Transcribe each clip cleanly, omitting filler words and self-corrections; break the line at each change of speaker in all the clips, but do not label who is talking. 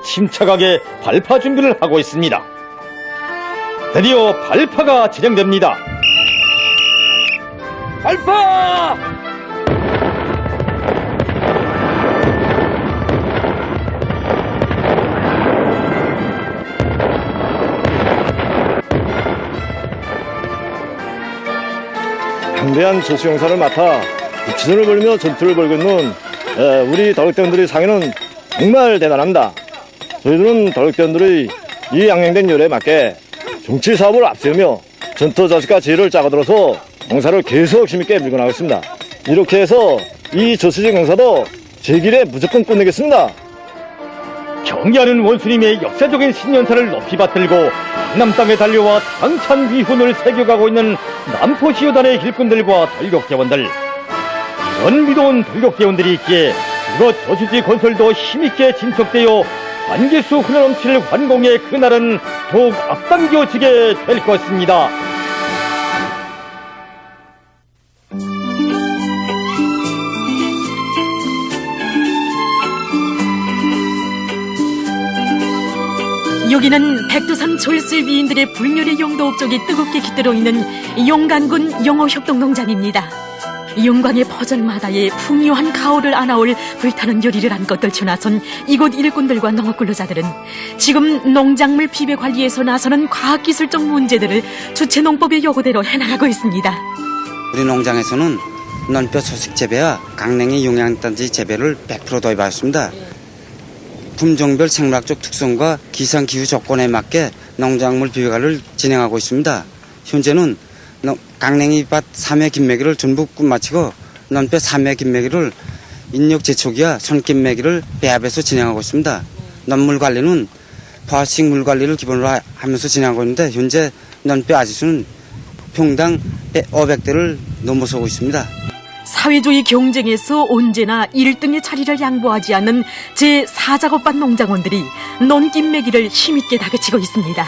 침착하게 발파 준비를 하고 있습니다. 드디어 발파가 진행됩니다. 발파!
방대한 조수용사를 맡아 부친을 벌이며 전투를 벌고 있는 우리 덕력대원들의 상인은 정말 대단합니다. 저희들은 덕력대원들의 이 양행된 요래에 맞게 정치 사업을 앞세우며 전투 자식과 지혜를 짜고들어서 농사를 계속 힘있게 밀고 나가겠습니다. 이렇게 해서 이 저수지 공사도 제 길에 무조건 끝내겠습니다.
경기하는 원수님의 역사적인 신년사를 높이 받들고 강남 땅에 달려와 당찬 위훈을 새겨가고 있는 남포시효단의 일꾼들과 덜격대원들, 이런 믿어온 덜격대원들이 있기에 이곳 저수지 건설도 힘있게 진척되어 관계수 흘러넘칠 환공의 그날은 더욱 앞당겨지게 될 것입니다.
여기는 백두산 졸슬비인들의 불멸의 영도 업적이 뜨겁게 깃들어 있는 용간군 영어협동농장입니다. 영광의 퍼전마다에 풍요한 가오를 안아올 불타는 요리를 안고 떨쳐나선 이곳 일꾼들과 농업근로자들은 지금 농작물 비배 관리에서 나서는 과학기술적 문제들을 주체농법의 요구대로 해나가고 있습니다.
우리 농장에서는 논뼈 소식 재배와 강냉이 용양단지 재배를 100% 도입하였습니다. 품종별 생물학적 특성과 기상기후 조건에 맞게 농작물 비배관리를 진행하고 있습니다. 현재는 강냉이밭 3회 김매기를 전부 끝마치고 논뼈 3회 김매기를 인력 제초기와 손김매기를 배합해서 진행하고 있습니다. 논물 관리는 포화식 물 관리를 기본으로 하면서 진행하고 있는데 현재 논뼈 아지수는 평당 500대를 넘어서고 있습니다.
사회주의 경쟁에서 언제나 1등의 자리를 양보하지 않는 제4작업반 농장원들이 논김매기를 힘있게 다그치고 있습니다.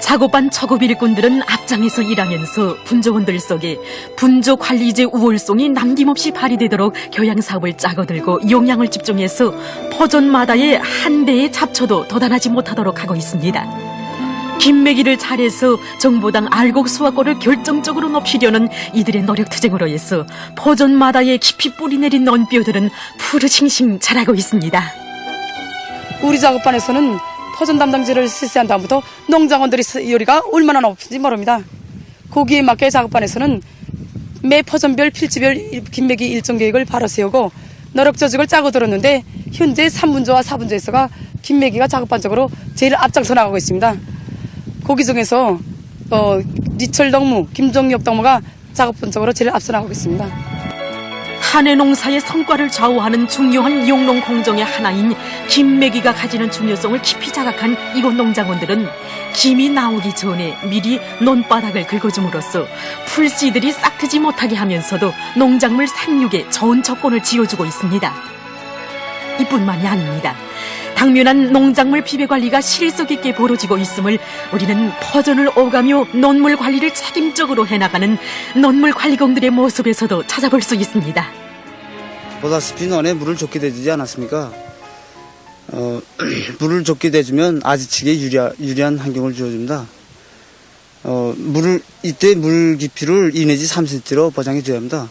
작업반 초급 일꾼들은 앞장에서 일하면서 분조원들 속에 분조관리제 우월성이 남김없이 발휘되도록 교양사업을 짜고들고 영양을 집중해서 포전마다의 한 대의 잡초도 도달하지 못하도록 하고 있습니다. 김매기를 잘해서 정보당 알곡 수확고를 결정적으로 높이려는 이들의 노력투쟁으로 해서 포전마다의 깊이 뿌리내린 논뼈들은 푸르싱싱 자라고 있습니다.
우리 작업반에서는 포전 담당지를 실시한 다음부터 농장원들의 요리가 얼마나 높은지 모릅니다. 거기에 맞게 작업반에서는 매 포전별 필지별 김매기 일정 계획을 바로 세우고 노력 조직을 짜고 들었는데 현재 3분조와 4분조에서가 김매기가 작업반적으로 제일 앞장서 나가고 있습니다. 거기 중에서 니철 덕무, 김종엽 덕무가 작업반적으로 제일 앞서 나가고 있습니다.
한 해 농사의 성과를 좌우하는 중요한 용농 공정의 하나인 김매기가 가지는 중요성을 깊이 자각한 이곳 농장원들은 김이 나오기 전에 미리 논바닥을 긁어줌으로써 풀씨들이 싹트지 못하게 하면서도 농작물 생육에 좋은 조건을 지어주고 있습니다. 이뿐만이 아닙니다. 당면한 농작물 비배 관리가 실속 있게 벌어지고 있음을 우리는 포전을 오가며 논물 관리를 책임적으로 해나가는 논물 관리공들의 모습에서도 찾아볼 수 있습니다.
보다시피 논에 물을 줬게 되지 않았습니까? 물을 줬게 되주면 아지치기에 유리한 환경을 주어줍니다. 이때 물 깊이를 2 내지 3cm로 보장해 줘야 합니다.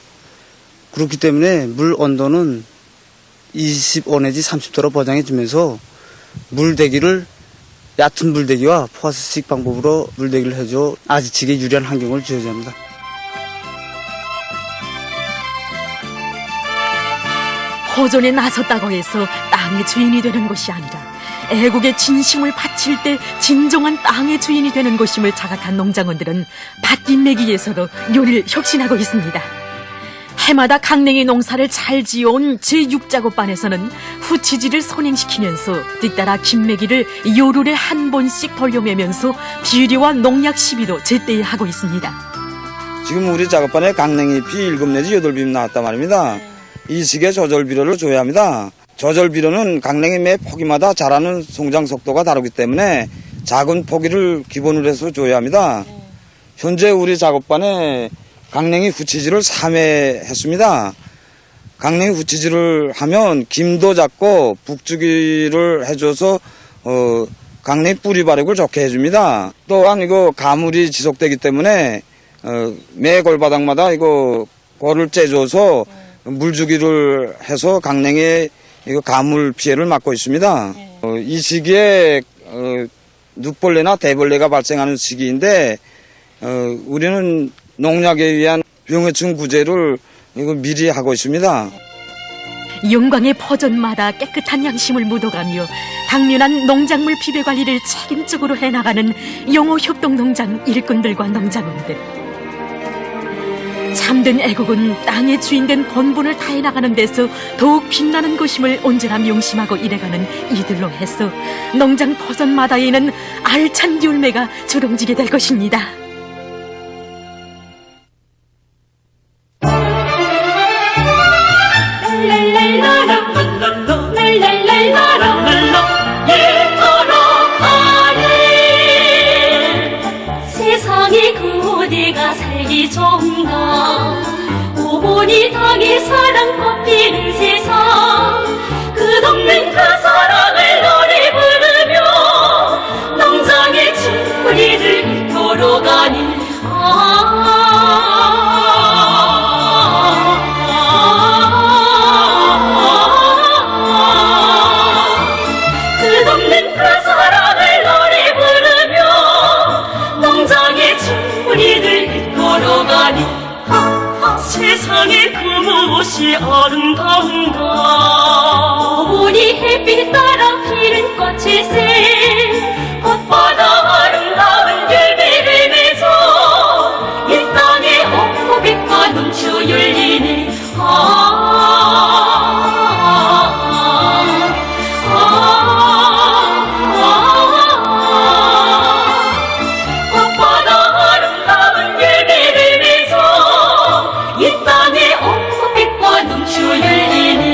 그렇기 때문에 물 온도는 25 내지 30도로 보장해 주면서 물대기를 얕은 물대기와 포화식 방법으로 물대기를 해줘 아지치기에 유리한 환경을 주어줘야 합니다.
포전에 나섰다고 해서 땅의 주인이 되는 것이 아니라 애국의 진심을 바칠 때 진정한 땅의 주인이 되는 것임을 자각한 농장원들은 밭김매기에서도 요리를 혁신하고 있습니다. 해마다 강냉이 농사를 잘 지어온 제6작업반에서는 후치지를 선행시키면서 뒤따라 김매기를 요룰에 한 번씩 돌려매면서 비료와 농약 시비도 제때에 하고 있습니다.
지금 우리 작업반에 강냉이 피 7 내지 8빔 나왔단 말입니다. 이 시기에 조절비료를 줘야 합니다. 조절비료는 강냉이 매 포기마다 자라는 성장 속도가 다르기 때문에 작은 포기를 기본으로 해서 줘야 합니다. 현재 우리 작업반에 강냉이 후치지를 3회 했습니다. 강냉이 후치질을 하면 김도 잡고 북주기를 해줘서 강냉이 뿌리 발육을 좋게 해줍니다. 또한 이거 가물이 지속되기 때문에 매 골바닥마다 이거 골을 째줘서 물주기를 해서 강냉이 이거 가물 피해를 막고 있습니다. 이 시기에 눕벌레나 대벌레가 발생하는 시기인데 우리는 농약에 의한 병해충 구제를 이거 미리 하고 있습니다.
용광의 퍼전마다 깨끗한 양심을 묻어가며 당면한 농작물 비배 관리를 책임적으로 해나가는 영호협동농장 일꾼들과 농장원들. 참된 애국은 땅의 주인된 본분을 다해 나가는 데서 더욱 빛나는 것임을 언제나 명심하고 일해가는 이들로 해서 농장 퍼전마다에는 알찬 열매가 주렁지게 될 것입니다.
세상에 그대가 살기 좋은가 오보니 당의 사랑 꽃피는 세상 끝없는 그 사랑을 노래 부르며 농장의 춤부리를 걸어가니 끝없는 그 사랑을 노래 부르며 농장의 춤부리를 걸어가니 세상에 그 무엇이 아름다운가 오보니 햇빛 따라 피는 꽃일새 꽃보다 아름다운 열매를 맺어 이 땅에 옥고백과 넘쳐 열리네 꽃보다 아름다운 열매를 맺어 이 땅에 옥고백과 넘쳐 열리네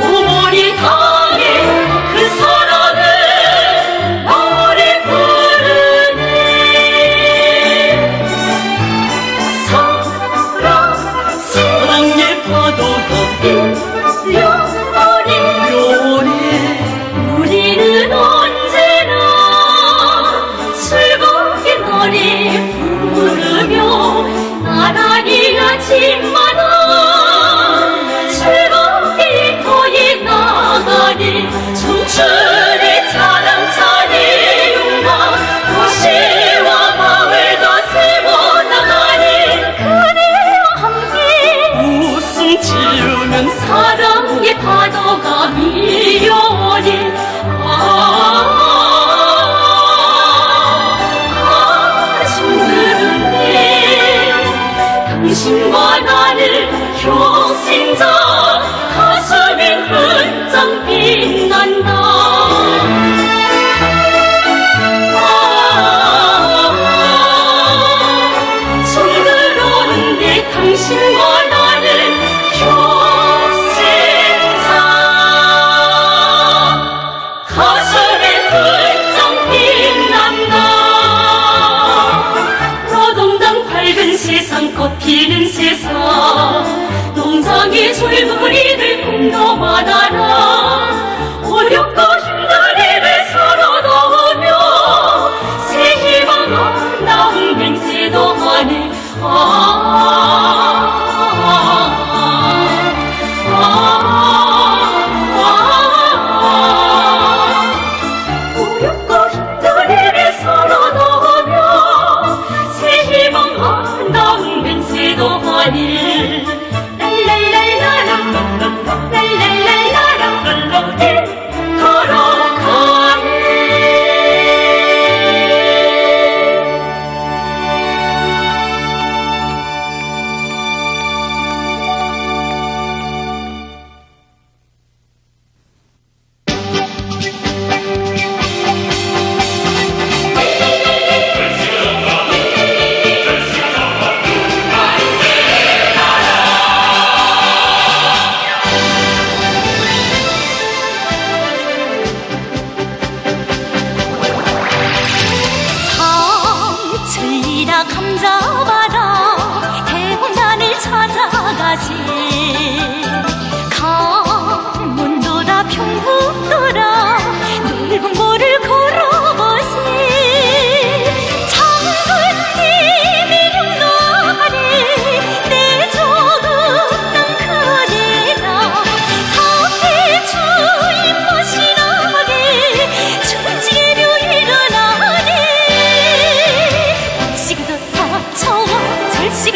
오모리 땅에 그 사랑을 노래 부르네 사랑의 파도가 일려오네 우리는 언제나 즐겁게 노래 부르며 나란히 하지마나 즐겁게 거에 나가니 청춘의 자랑찬의 용과 도시와 마을도 세워 나가니 그대와 함께 웃음 지으면 사랑의 파도가 밀려오니 아줌들은데 당신과 나를 효생자 가슴이 흔적 빛난다 정들어오는데 당신과 나를 효생자 가슴이 흔적 빛난다 노동당 밝은 세상 꽃피는 세상 농장의 줄무리를 꿈도 받아라 어렵고 힘든 일을 서로 도우며 새 희망 아름다운 맹세도 하네 어렵고 힘든 일을 서로 도우며 새 희망 아름다운 맹세도 하니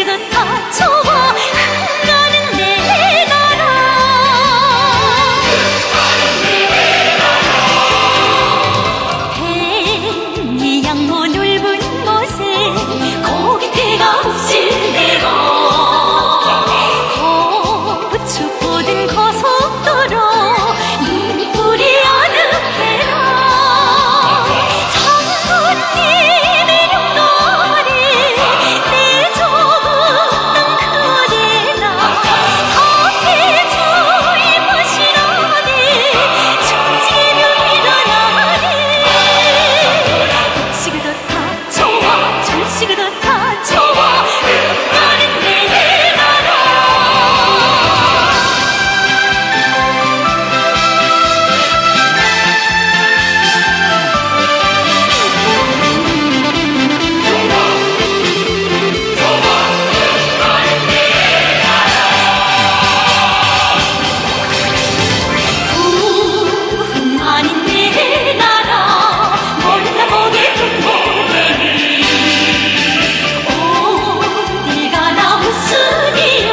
절씨가 다 좋아 나는 내 나라 이 양모 넓은 곳에 거기 때가 옵실대고 춥고든 고속도로 눈물이 아득해라 장군님의 용도리 내 조국 땅 그대라 사태주의 마시라니 천지를 일어나니 절씨가 다 좋아 절씨가 다 좋아 나는 내 나라 아닌 내 나라 몰라보게 동무대니 어딜 가나 무슨이요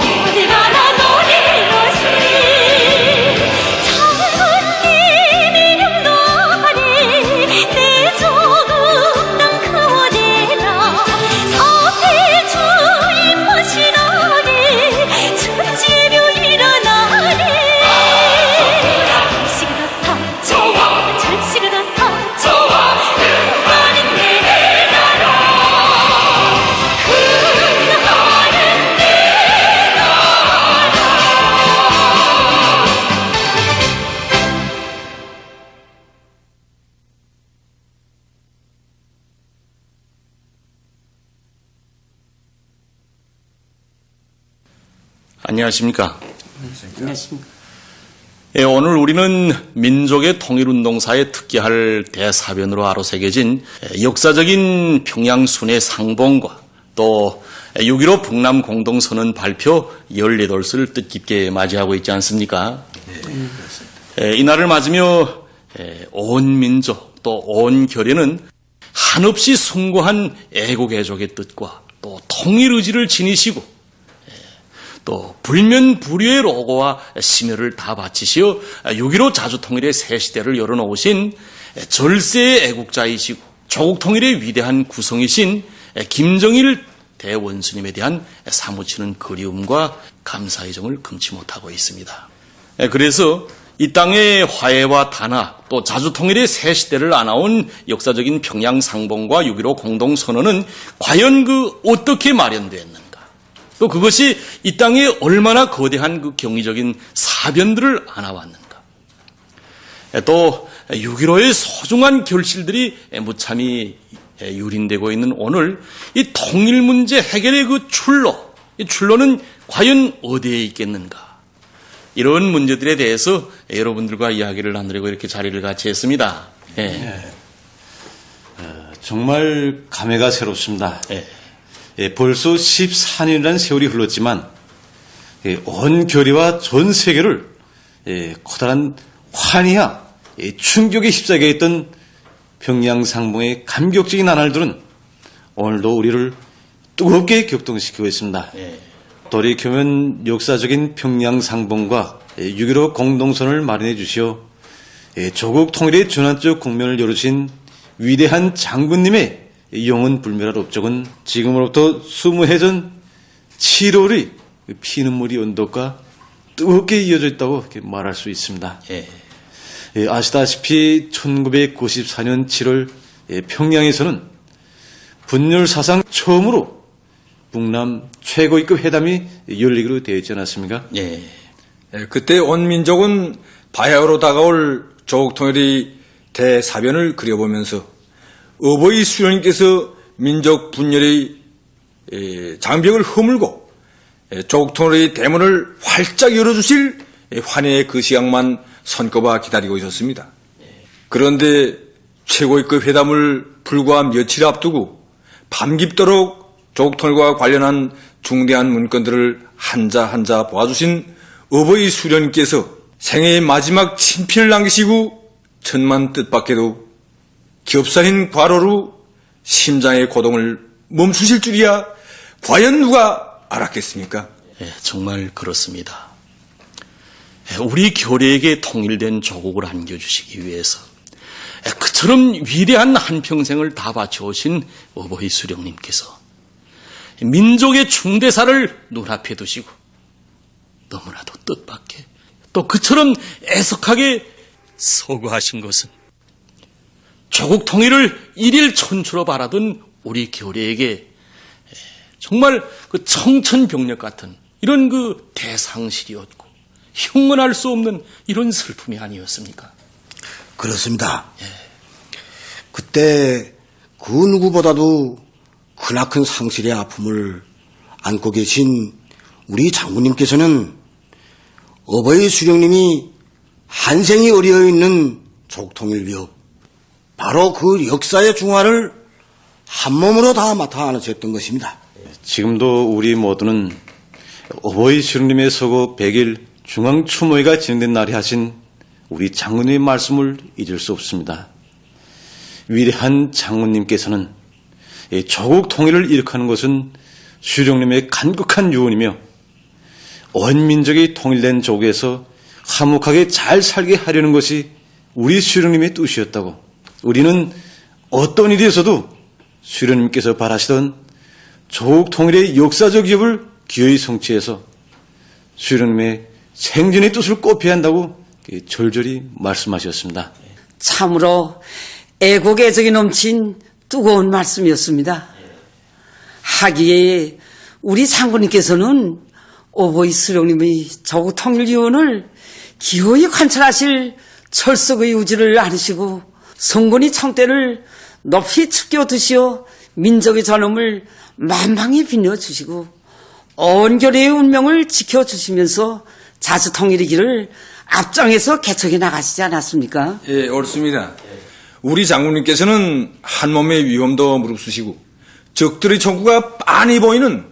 어딜 가나 노래로시 장군님이 용도하니 내 조국 땅 그대라 사태주의 마시라니 천지로 일어나니 절씨가 다 좋아 절씨가 다 좋아 나는 내 나라 나는 내 나라
안녕하십니까. 예, 오늘 우리는 민족의 통일운동사에 특기할 대사변으로 아로새겨진 역사적인 평양순회 상봉과 또 6.15 북남 공동선언 발표 14돌을 뜻깊게 맞이하고 있지 않습니까? 이날을 맞으며 온 민족 또 온 결연은 한없이 숭고한 애국애족의 뜻과 또 통일의지를 지니시고 또 불면불유의 로고와 심혈을 다 바치시어 6.15 자주통일의 새 시대를 열어놓으신 절세의 애국자이시고 조국 통일의 위대한 구성이신 김정일 대원수님에 대한 사무치는 그리움과 감사의 정을 금치 못하고 있습니다. 그래서 이 땅의 화해와 단합 또 자주통일의 새 시대를 안아온 역사적인 평양상봉과 6.15 공동선언은 과연 어떻게 마련되었는가? 또 그것이 이 땅에 얼마나 거대한 경의적인 사변들을 안아왔는가. 또 6.15의 소중한 결실들이 무참히 유린되고 있는 오늘 이 통일 문제 해결의 출로, 이 출로는 과연 어디에 있겠는가. 이런 문제들에 대해서 여러분들과 이야기를 나누려고 이렇게 자리를 같이 했습니다.
정말 감회가 새롭습니다. 벌써 14년이라는 세월이 흘렀지만 온 결의와 전 세계를 커다란 환희와 충격에 휩싸게 했던 평양상봉의 감격적인 나날들은 오늘도 우리를 뜨겁게 격동시키고 있습니다. 돌이켜면 역사적인 평양상봉과 6.15 공동선을 마련해 주시어 조국 통일의 전환적 국면을 열어주신 위대한 장군님의 영원 불멸할 업적은 지금으로부터 20해 전 7월의 피눈물이 언덕과 뜨겁게 이어져 있다고 이렇게 말할 수 있습니다. 아시다시피 1994년 7월 평양에서는 분열 사상 처음으로 북남 최고위급 회담이 열리기로 되어 있지 않았습니까?
그때 온 민족은 바야흐로 다가올 조국 통일의 대사변을 그려보면서 어버이 수령님께서 민족 분열의 장벽을 허물고 조국 통일의 대문을 활짝 열어주실 환희의 그 시각만 손꼽아 기다리고 있었습니다. 그런데 최고위급 회담을 불과 며칠 앞두고 밤깊도록 조국 통일과 관련한 중대한 문건들을 한자 한자 보아주신 어버이 수령님께서 생애의 마지막 친필을 남기시고 천만 뜻밖에도 겹살인 과로로 심장의 고동을 멈추실 줄이야 과연 누가 알았겠습니까?
예, 정말 그렇습니다. 우리 교례에게 통일된 조국을 안겨주시기 위해서 그처럼 위대한 한평생을 다 바쳐오신 어버이 수령님께서 민족의 중대사를 눈앞에 두시고 너무나도 뜻밖의 또 그처럼 애석하게 서거하신 것은 조국 통일을 일일 천추로 바라던 우리 교례에게 정말 그 청천벽력 같은 이런 그 대상실이었고 흉문할 수 없는 이런 슬픔이 아니었습니까?
그렇습니다. 그때 그 누구보다도 크나큰 상실의 아픔을 안고 계신 우리 장군님께서는 어버이 수령님이 한생이 어려져 있는 조국통일 위협, 바로 그 역사의 중화를 한 몸으로 다 맡아 안으셨던 것입니다.
지금도 우리 모두는 어버이 수령님의 서거 100일 중앙추모회가 진행된 날에 하신 우리 장군님의 말씀을 잊을 수 없습니다. 위대한 장군님께서는 조국 통일을 일으키는 것은 수령님의 간곡한 유언이며 온 민족이 통일된 조국에서 화목하게 잘 살게 하려는 것이 우리 수령님의 뜻이었다고 우리는 어떤 일이 있어도 수령님께서 바라시던 조국 통일의 역사적 기업을 기어이 성취해서 수령님의 생전의 뜻을 꼽혀야 한다고 절절히 말씀하셨습니다.
참으로 애국 애정이 넘친 뜨거운 말씀이었습니다. 하기에 우리 장군님께서는 어버이 수령님의 조국 통일 유언을 기호히 관찰하실 철석의 의지를 안으시고 성군이 청대를 높이 축겨 드시어 민족의 전엄을 만방히 빛내주시고 온 교례의 운명을 지켜주시면서 자주 통일의 길을 앞장에서 개척해 나가시지 않았습니까?
예, 옳습니다. 우리 장군님께서는 한 몸의 위험도 무릅쓰시고 적들의 총구가 빤히 보이는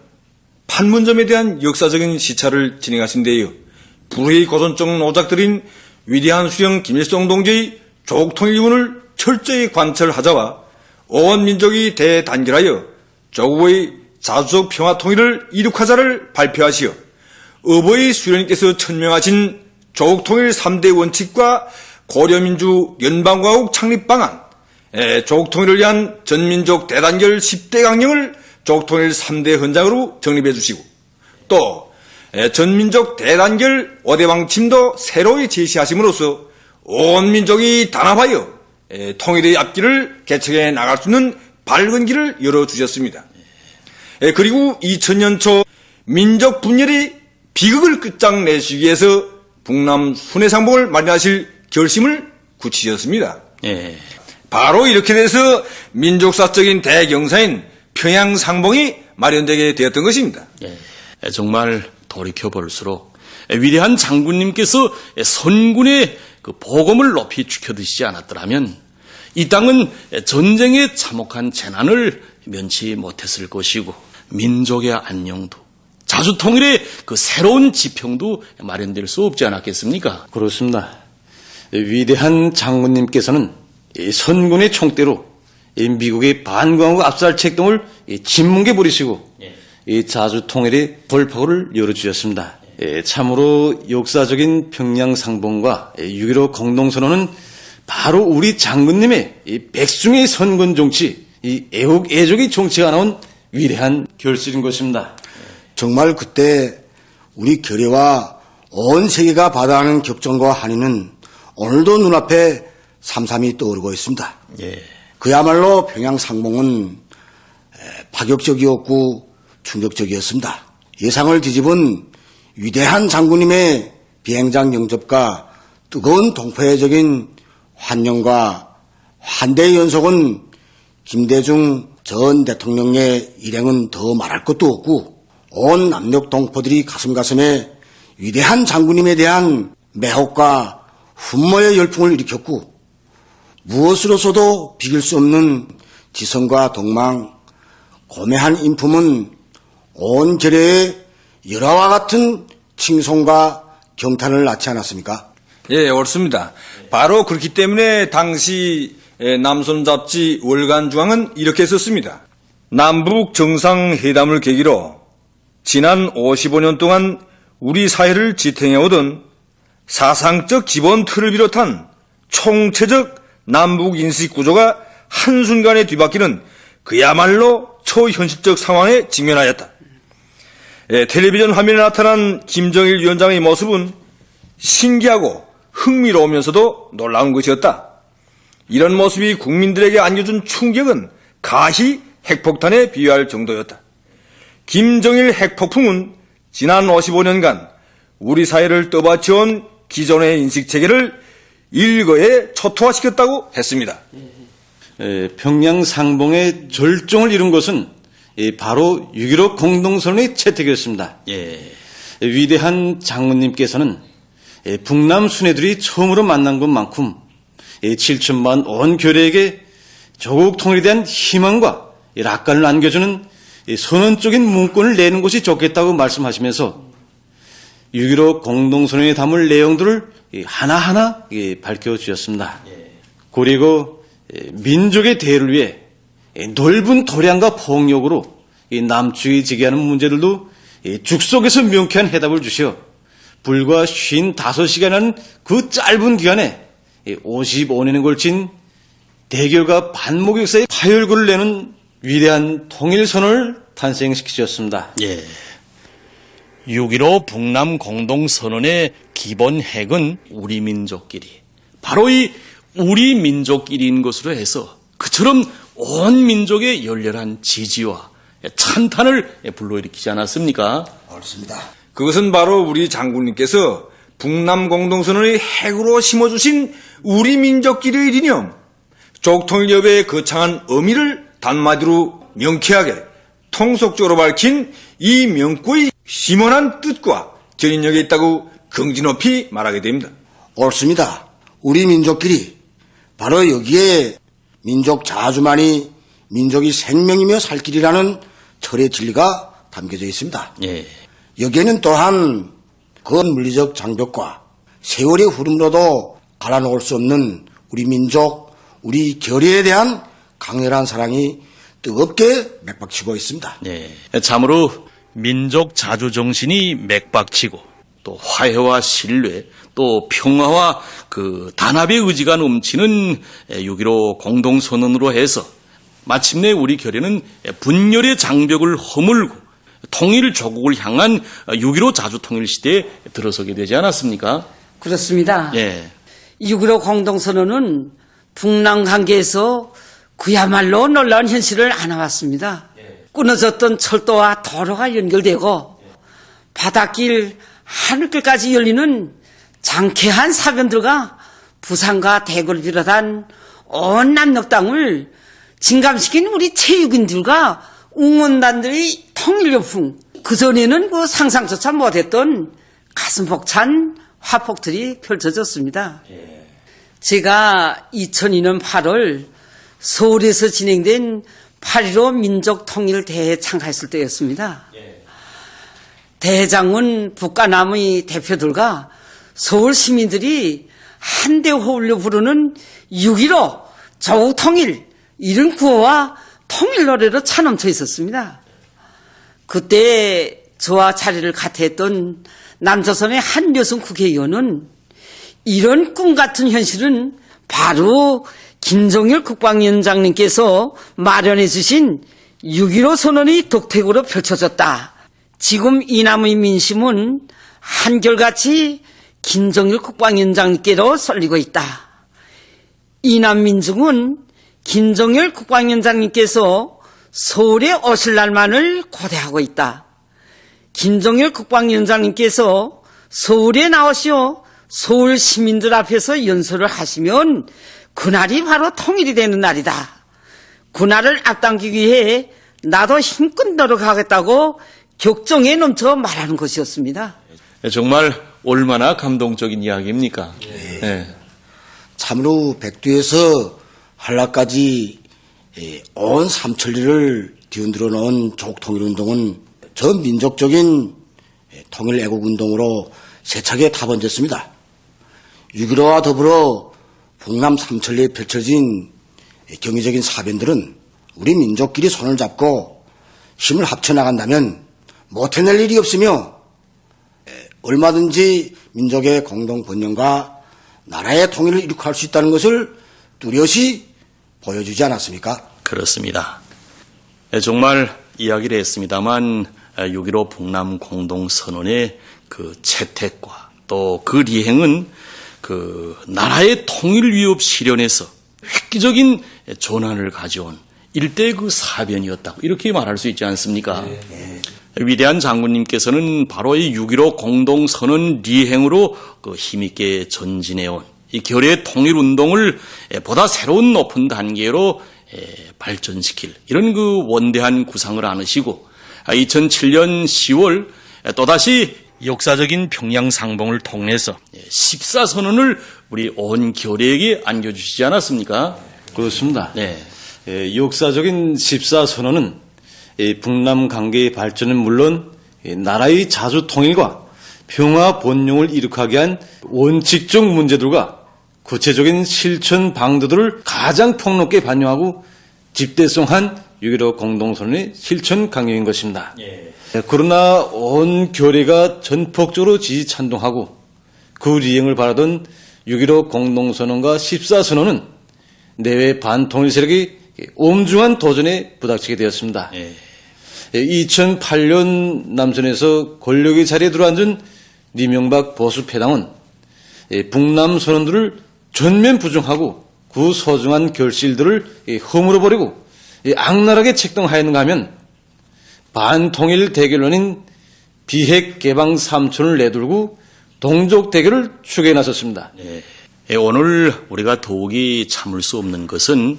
판문점에 대한 역사적인 시차를 진행하신 데에요. 불의 고전적 노작들인 위대한 수령 김일성 동지의 조국통일 유언을 철저히 관철하자와 온 민족이 대단결하여 조국의 자주적 평화 통일을 이룩하자를 발표하시어 어버이 수령님께서 천명하신 조국통일 3대 원칙과 고려민주 연방과국 창립 방안, 조국통일을 위한 전민족 대단결 10대 강령을 조국통일 3대 헌장으로 정립해 주시고 또 전민족 대단결 5대 방침도 새로이 제시하심으로써 온 민족이 단합하여 통일의 앞길을 개척해 나갈 수 있는 밝은 길을 열어주셨습니다. 그리고 2000년 초 민족 분열의 비극을 끝장내시기 위해서 북남 순회상봉을 마련하실 결심을 굳히셨습니다.
예.
바로 이렇게 돼서 민족사적인 대경사인 평양상봉이 마련되게 되었던 것입니다.
예. 정말 돌이켜볼수록 위대한 장군님께서 선군의 그 보검을 높이 죽여드시지 않았더라면 이 땅은 전쟁의 참혹한 재난을 면치 못했을 것이고 민족의 안녕도 자주통일의 그 새로운 지평도 마련될 수 없지 않았겠습니까?
그렇습니다. 위대한 장군님께서는 이 선군의 총대로 이 미국의 반공하고 압살 책동을 진뭉개 버리시고 이 자주통일의 돌파구를 열어주셨습니다. 참으로 역사적인 평양상봉과 6.15 공동선언은 바로 우리 장군님의 이 백숭의 선군 정치, 이 애국 애족의 정치가 나온 위대한 결실인 것입니다.
정말 그때 우리 교례와 온 세계가 받아하는 격정과 한의는 오늘도 눈앞에 삼삼이 떠오르고 있습니다.
예.
그야말로 평양상봉은 파격적이었고 충격적이었습니다. 예상을 뒤집은 위대한 장군님의 비행장 영접과 뜨거운 동포애적인 환영과 환대의 연속은 김대중 전 대통령의 일행은 더 말할 것도 없고 온 남녘 동포들이 가슴가슴에 위대한 장군님에 대한 매혹과 훈모의 열풍을 일으켰고 무엇으로서도 비길 수 없는 지성과 동망, 고매한 인품은 온 결의에 열화와 같은 칭송과 경탄을 낳지 않았습니까?
예, 옳습니다. 바로 그렇기 때문에 당시 남손 잡지 월간 중앙은 이렇게 썼습니다. 남북 정상회담을 계기로 지난 55년 동안 우리 사회를 지탱해오던 사상적 기본 틀을 비롯한 총체적 남북 인식 구조가 한순간에 뒤바뀌는 그야말로 초현실적 상황에 직면하였다. 텔레비전 화면에 나타난 김정일 위원장의 모습은 신기하고 흥미로우면서도 놀라운 것이었다. 이런 모습이 국민들에게 안겨준 충격은 가히 핵폭탄에 비유할 정도였다. 김정일 핵폭풍은 지난 55년간 우리 사회를 떠받쳐온 기존의 인식체계를 일거에 초토화시켰다고 했습니다.
평양 상봉의 절정을 이룬 것은 바로 6.15 공동선언의 채택이었습니다. 위대한 장군님께서는 북남 순회들이 처음으로 만난 것만큼 7천만 온 교례에게 조국 통일에 대한 희망과 낙관을 안겨주는 선언적인 문건을 내는 것이 좋겠다고 말씀하시면서 6.15 공동선언에 담을 내용들을 하나하나 밝혀주셨습니다. 그리고 민족의 대를 위해 넓은 도량과 폭력으로 남측이 제기하는 문제들도 죽속에서 명쾌한 해답을 주시어 불과 55시간이라는 그 짧은 기간에 55년에 걸친 대결과 반목 역사의 파열구를 내는 위대한 통일선언을 탄생시키셨습니다.
6.15 북남 공동선언의 기본 핵은 우리 민족끼리, 바로 이 우리 민족끼리인 것으로 해서 그처럼 온 민족의 열렬한 지지와 찬탄을 불러일으키지 않았습니까?
옳습니다.
그것은 바로 우리 장군님께서 북남 공동선언의 핵으로 심어주신 우리 민족끼리의 이념, 조국통일협의의 거창한 의미를 단마디로 명쾌하게 통속적으로 밝힌 이 명구의 심원한 뜻과 견인력이 있다고 긍지 높이 말하게 됩니다.
옳습니다. 우리 민족끼리 바로 여기에 민족 자주만이 민족이 생명이며 살 길이라는 철의 진리가 담겨져 있습니다. 여기에는 또한 그 물리적 장벽과 세월의 흐름으로도 갈아놓을 수 없는 우리 민족, 우리 결의에 대한 강렬한 사랑이 뜨겁게 맥박치고 있습니다.
참으로 민족 자주 정신이 맥박치고 또 화해와 신뢰, 또 평화와 그 단합의 의지가 넘치는 6.15 공동선언으로 해서 마침내 우리 결의는 분열의 장벽을 허물고 통일 조국을 향한 6.15 자주통일 시대에 들어서게 되지 않았습니까?
그렇습니다. 6.15 공동선언은 북남 관계에서 그야말로 놀라운 현실을 안아왔습니다. 끊어졌던 철도와 도로가 연결되고 바닷길, 하늘길까지 열리는 장쾌한 사변들과 부산과 대구를 비롯한 온 남녘 땅을 진감시킨 우리 체육인들과 응원단들의 통일요풍, 그전에는 그 상상조차 못했던 가슴 벅찬 화폭들이 펼쳐졌습니다. 제가 2002년 8월 서울에서 진행된 8.15 민족통일대회에 참가했을 때였습니다. 대장은 북과 남의 대표들과 서울 시민들이 한데 호흡을 부르는 6.15 조국통일 이런 구호와 통일 노래로 차넘쳐 있었습니다. 그때 저와 자리를 같이 했던 남조선의 한 여성 국회의원은 이런 꿈 같은 현실은 바로 김정일 국방위원장님께서 마련해 주신 6.15 선언의 덕택으로 펼쳐졌다. 지금 이남의 민심은 한결같이 김정일 국방위원장님께로 쏠리고 있다. 이남 민중은 김정일 국방위원장님께서 서울에 오실 날만을 고대하고 있다. 김정일 국방위원장님께서 서울에 나오시어 서울 시민들 앞에서 연설을 하시면 그날이 바로 통일이 되는 날이다. 그날을 앞당기기 위해 나도 힘껏 노력하겠다고 격정에 넘쳐 말하는 것이었습니다.
정말 얼마나 감동적인 이야기입니까?
참으로 백두에서 한라까지 온 삼천리를 뒤흔들어 놓은 조국통일운동은 전 민족적인 통일애국운동으로 세차게 타번졌습니다. 6.15와 더불어 북남 삼천리에 펼쳐진 경제적인 사변들은 우리 민족끼리 손을 잡고 힘을 합쳐 나간다면 못해낼 일이 없으며 얼마든지 민족의 공동 번영과 나라의 통일을 이룩할 수 있다는 것을 뚜렷이 보여주지 않았습니까?
그렇습니다. 정말 이야기를 했습니다만 6.15 북남 공동선언의 그 채택과 또 그 리행은 그 나라의 통일 위협 실현에서 획기적인 전환을 가져온 일대의 그 사변이었다고 이렇게 말할 수 있지 않습니까? 위대한 장군님께서는 바로 이 6.15 공동선언 리행으로 그 힘있게 전진해온 이 결의 통일 운동을 보다 새로운 높은 단계로 발전시킬 이런 그 원대한 구상을 안으시고 2007년 10월 또다시 역사적인 평양 상봉을 통해서 14선언을 우리 온 결의에게 안겨주시지 않았습니까?
그렇습니다.
네.
역사적인 14선언은 북남 관계의 발전은 물론 나라의 자주 통일과 평화 번영을 이룩하게 한 원칙적 문제들과 구체적인 실천 방도들을 가장 폭넓게 반영하고 집대성한 6.15 공동선언의 실천 강령인 것입니다. 그러나 온 교례가 전폭적으로 지지 찬동하고 그 리행을 바라던 6.15 공동선언과 14선언은 내외 반통일 세력이 엄중한 도전에 부닥치게 되었습니다. 2008년 남선에서 권력의 자리에 들어앉은 이명박 보수패당은 북남 선언들을 전면 부정하고 그 소중한 결실들을 허물어버리고 악랄하게 책동하였는가 하면 반통일 대결론인 비핵 개방 3촌을 내돌고 동족 대결을 추구해 나섰습니다.
오늘 우리가 더욱이 참을 수 없는 것은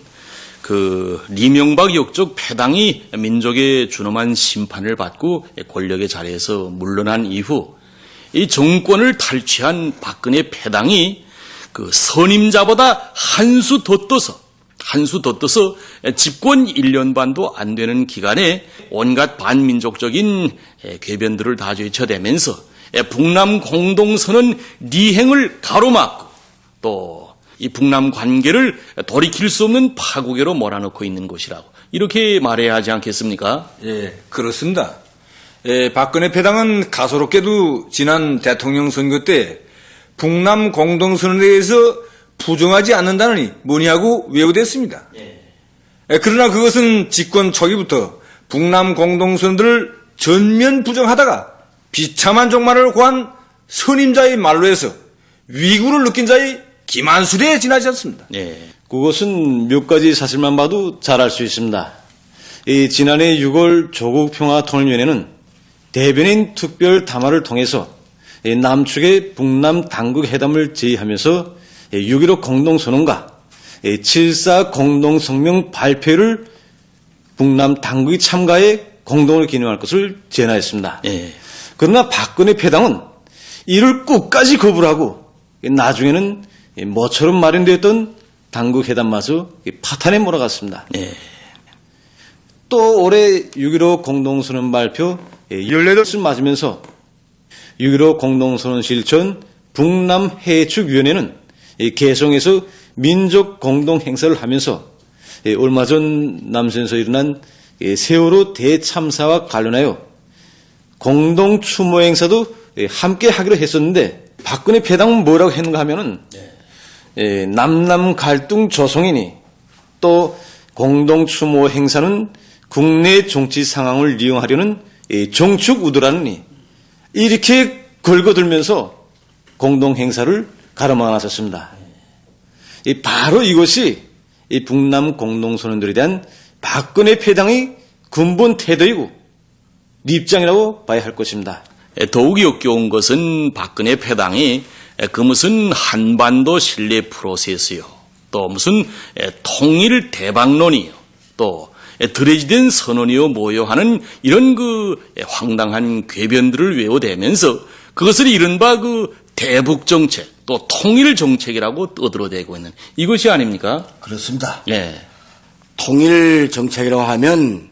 그 이명박 역적 패당이 민족의 준엄한 심판을 받고 권력의 자리에서 물러난 이후 이 정권을 탈취한 박근혜 패당이 그 선임자보다 한 수 더 떠서 집권 1년 반도 안 되는 기간에 온갖 반민족적인 궤변들을 다 제쳐대면서 북남 공동선언 리행을 가로막고 또 이 북남 관계를 돌이킬 수 없는 파국으로 몰아넣고 있는 것이라고 이렇게 말해야 하지 않겠습니까?
예, 그렇습니다. 박근혜 패당은 가소롭게도 지난 대통령 선거 때 북남 공동선언에 대해서 부정하지 않는다느니 뭐냐고 외우댔습니다. 그러나 그것은 집권 초기부터 북남 공동선언들을 전면 부정하다가 비참한 종말을 고한 선임자의 말로 해서 위구를 느낀 자의 기만술에 지나지 않습니다.
그것은 몇 가지 사실만 봐도 잘 알 수 있습니다. 지난해 6월 조국평화통일위원회는 대변인 특별 담화를 통해서 남측의 북남 당국 회담을 제의하면서 6.15 공동선언과 7.4 공동성명 발표를 북남 당국이 참가해 공동으로 기념할 것을 제안했습니다. 그러나 박근혜 패당은 이를 끝까지 거부를 하고 나중에는 모처럼 마련되었던 당국 회담마저 파탄에 몰아갔습니다. 또 올해 6.15 공동선언 발표 18을 맞으면서 6.15 공동선언 실천 북남해축위원회는 개성에서 민족 공동 행사를 하면서 얼마 전 남선에서 일어난 세월호 대참사와 관련하여 공동 추모 행사도 함께 하기로 했었는데 박근혜 패당은 뭐라고 했는가 하면은 남남 갈등 조성이니 또 공동 추모 행사는 국내 정치 상황을 이용하려는 정축 우도라느니 이렇게 걸거들면서 공동 행사를 가로막아 나섰습니다. 바로 이것이 북남 공동선언들에 대한 박근혜 패당의 근본 태도이고 입장이라고 봐야 할 것입니다.
더욱이 역겨운 것은 박근혜 패당이 그 무슨 한반도 신뢰 프로세스요, 또 무슨 통일 대박론이요, 또 드레지덴 선언이요 뭐요 하는 이런 그 황당한 궤변들을 외워대면서 그것을 이른바 그 대북 정책 또 통일 정책이라고 떠들어대고 있는 이것이 아닙니까?
그렇습니다. 통일 정책이라고 하면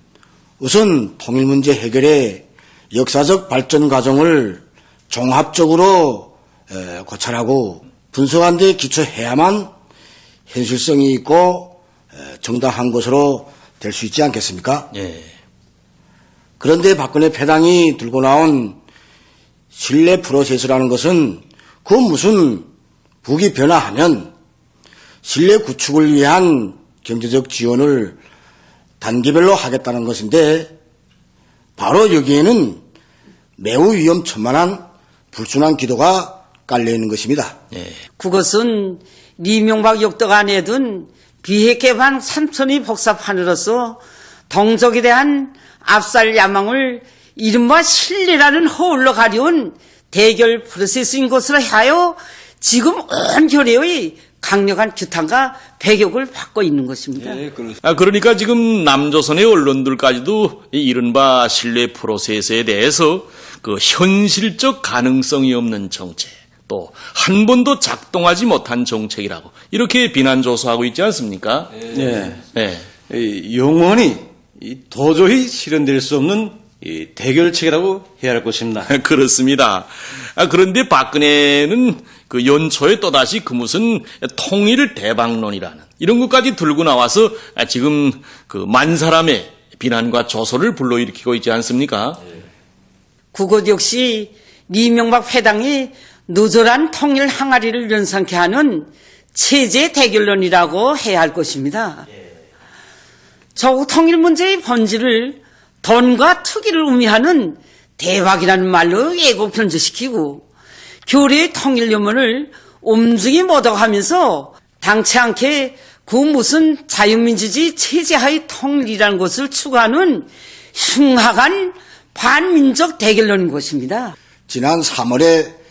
우선 통일 문제 해결에 역사적 발전 과정을 종합적으로 고찰하고 분석한 데 기초해야만 현실성이 있고 정당한 것으로 될 수 있지 않겠습니까?
예.
그런데 박근혜 패당이 들고 나온 신뢰 프로세스라는 것은 그 무슨 북이 변화하면 신뢰 구축을 위한 경제적 지원을 단계별로 하겠다는 것인데 바로 여기에는 매우 위험천만한 불순한 기도가 깔려있는 것입니다.
예.
그것은 이명박 역덕 안에 둔 비핵개방 삼천의 복사판으로서 동족에 대한 압살 야망을 이른바 신뢰라는 허울로 가려운 대결 프로세스인 것으로 하여 지금 온 결의의 강력한 규탄과 배격을 받고 있는 것입니다.
그러니까 지금 남조선의 언론들까지도 이 이른바 신뢰 프로세스에 대해서 그 현실적 가능성이 없는 정책, 또 한 번도 작동하지 못한 정책이라고 이렇게 비난 조소하고 있지 않습니까?
네.
네.
영원히 도저히 실현될 수 없는 대결책이라고 해야 할 것입니다.
그렇습니다. 그런데 박근혜는 그 연초에 또다시 그 무슨 통일 대박론이라는 이런 것까지 들고 나와서 지금 그 만 사람의 비난과 조소를 불러일으키고 있지 않습니까?
그것 역시 이명박 회당이 누절한 통일 항아리를 연상케 하는 체제 대결론이라고 해야 할 것입니다. 조국 통일 문제의 본질을 돈과 투기를 의미하는 대박이라는 말로 왜곡 변조시키고 교리의 통일 염원을 엄중히 모독하면서 당치 않게 그 무슨 자유민주주의 체제하의 통일이라는 것을 추구하는 흉악한 반민족 대결론인 것입니다.
지난 3월에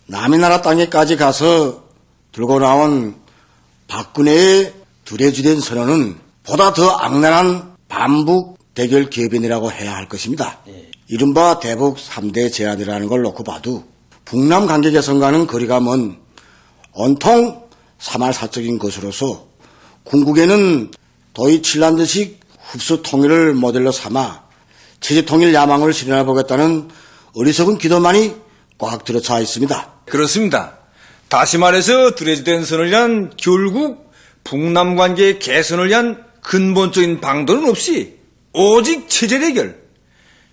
남의 나라 땅에까지 가서 들고 나온 박근혜의 두레주된 선언은 보다 더 악랄한 반북 대결 기업인이라고 해야 할 것입니다. 이른바 대북 3대 제안이라는 걸 놓고 봐도 북남 관계 개선과는 거리가 먼 온통 사말사적인 것으로서 궁극에는 도이칠란드식 흡수 통일을 모델로 삼아 체제 통일 야망을 실현해 보겠다는 어리석은 기도만이 꽉 들어차 있습니다.
그렇습니다. 다시 말해서 드레즈덴 선언이란 결국 북남 관계 개선을 위한 근본적인 방도는 없이 오직 체제 대결,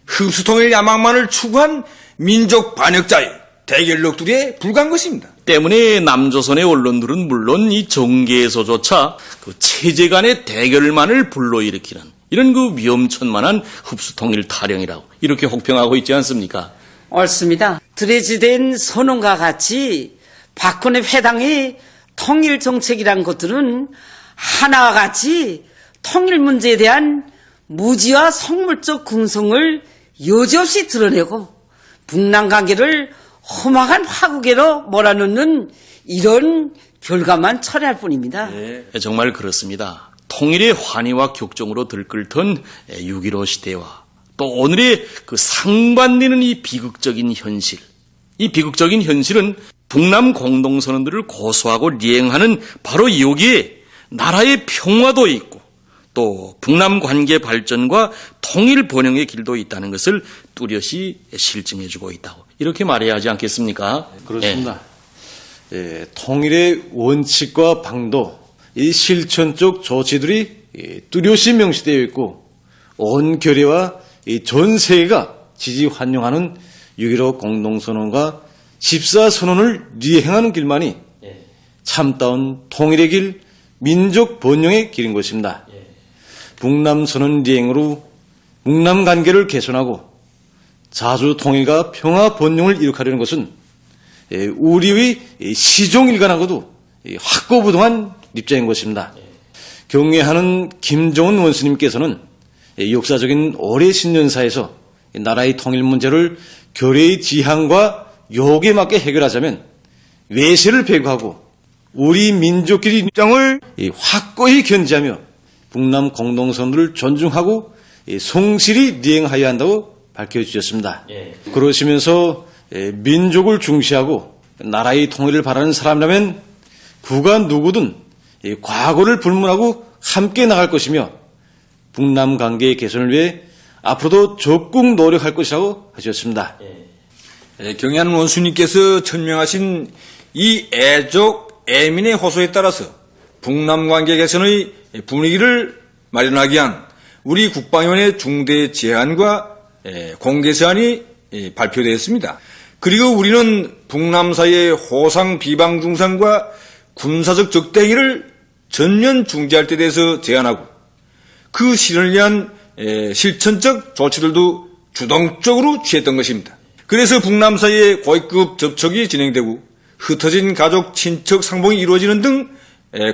흡수통일 야망만을 추구한 민족 반역자의 대결 넋두리에 불과한 것입니다.
때문에 남조선의 언론들은 물론 이 정계에서조차 그 체제 간의 대결만을 불러일으키는 이런 그 위험천만한 흡수통일 타령이라고 이렇게 혹평하고 있지 않습니까?
옳습니다. 드레즈덴 선언과 같이 박근혜 회당의 통일 정책이란 것들은 하나와 같이 통일 문제에 대한 무지와 성물적 궁성을 여지없이 드러내고 북남 관계를 험악한 화구계로 몰아넣는 이런 결과만 철회할 뿐입니다.
정말 그렇습니다. 통일의 환희와 격정으로 들끓던 6.15 시대와 또 오늘의 그 상반되는 이 비극적인 현실. 이 비극적인 현실은 북남 공동선언들을 고수하고 리행하는 바로 여기에 나라의 평화도 있고 또 북남 관계 발전과 통일 번영의 길도 있다는 것을 뚜렷이 실증해주고 있다고 이렇게 말해야 하지 않겠습니까?
그렇습니다. 통일의 원칙과 방도, 이 실천적 조치들이 뚜렷이 명시되어 있고 온 결의와 전 세계가 지지 환영하는 6.15 공동선언과 14선언을 리행하는 길만이 참다운 통일의 길, 민족 번영의 길인 것입니다. 북남선언 리행으로 북남 관계를 개선하고 자주 통일과 평화 번영을 이룩하려는 것은 우리의 시종일관하고도 확고부동한 입장인 것입니다. 경애하는 김정은 원수님께서는 역사적인 올해 신년사에서 나라의 통일 문제를 교례의 지향과 요구에 맞게 해결하자면 외세를 배구하고 우리 민족끼리 입장을 확고히 견지하며 북남 공동선언을 존중하고 성실히 리행하여야 한다고 밝혀주셨습니다. 그러시면서 민족을 중시하고 나라의 통일을 바라는 사람이라면 누가 누구든 과거를 불문하고 함께 나갈 것이며 북남 관계의 개선을 위해 앞으로도 적극 노력할 것이라고 하셨습니다.
경애하는 원수님께서 천명하신 이 애족 애민의 호소에 따라서 북남 관계 개선의 분위기를 마련하기 위한 우리 국방위원회 중대 제안과 공개 제안이 발표되었습니다. 그리고 우리는 북남사이의 호상 비방 중상과 군사적 적대 행위를 전면 중지할 때 대해서 제안하고 그 실현을 위한 실천적 조치들도 주동적으로 취했던 것입니다. 그래서 북남 사이에 고위급 접촉이 진행되고 흩어진 가족, 친척, 상봉이 이루어지는 등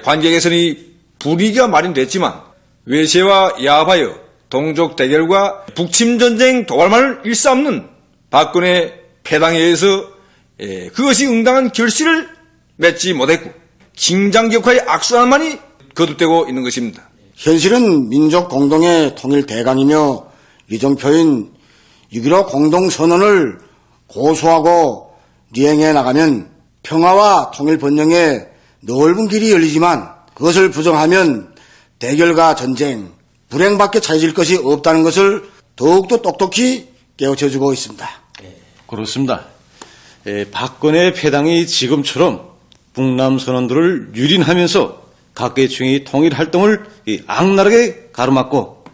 관계 개선이 분위기가 마련됐지만 외세와 야합하여 동족 대결과 북침전쟁 도발만을 일삼는 박근혜 패당에 의해서 그것이 응당한 결실을 맺지 못했고 긴장격화의 악순환만이 거듭되고 있는 것입니다.
현실은 민족 공동의 통일 대강이며 이정표인 6.15 공동선언을 고수하고 이행해 나가면 평화와 통일 번영에 넓은 길이 열리지만 그것을 부정하면 대결과 전쟁, 불행밖에 차이질 것이 없다는 것을 더욱더 똑똑히 깨우쳐주고 있습니다.
그렇습니다. 박근혜 패당이 지금처럼 북남 선언들을 유린하면서 각계층의 통일 활동을 악랄하게 가로막고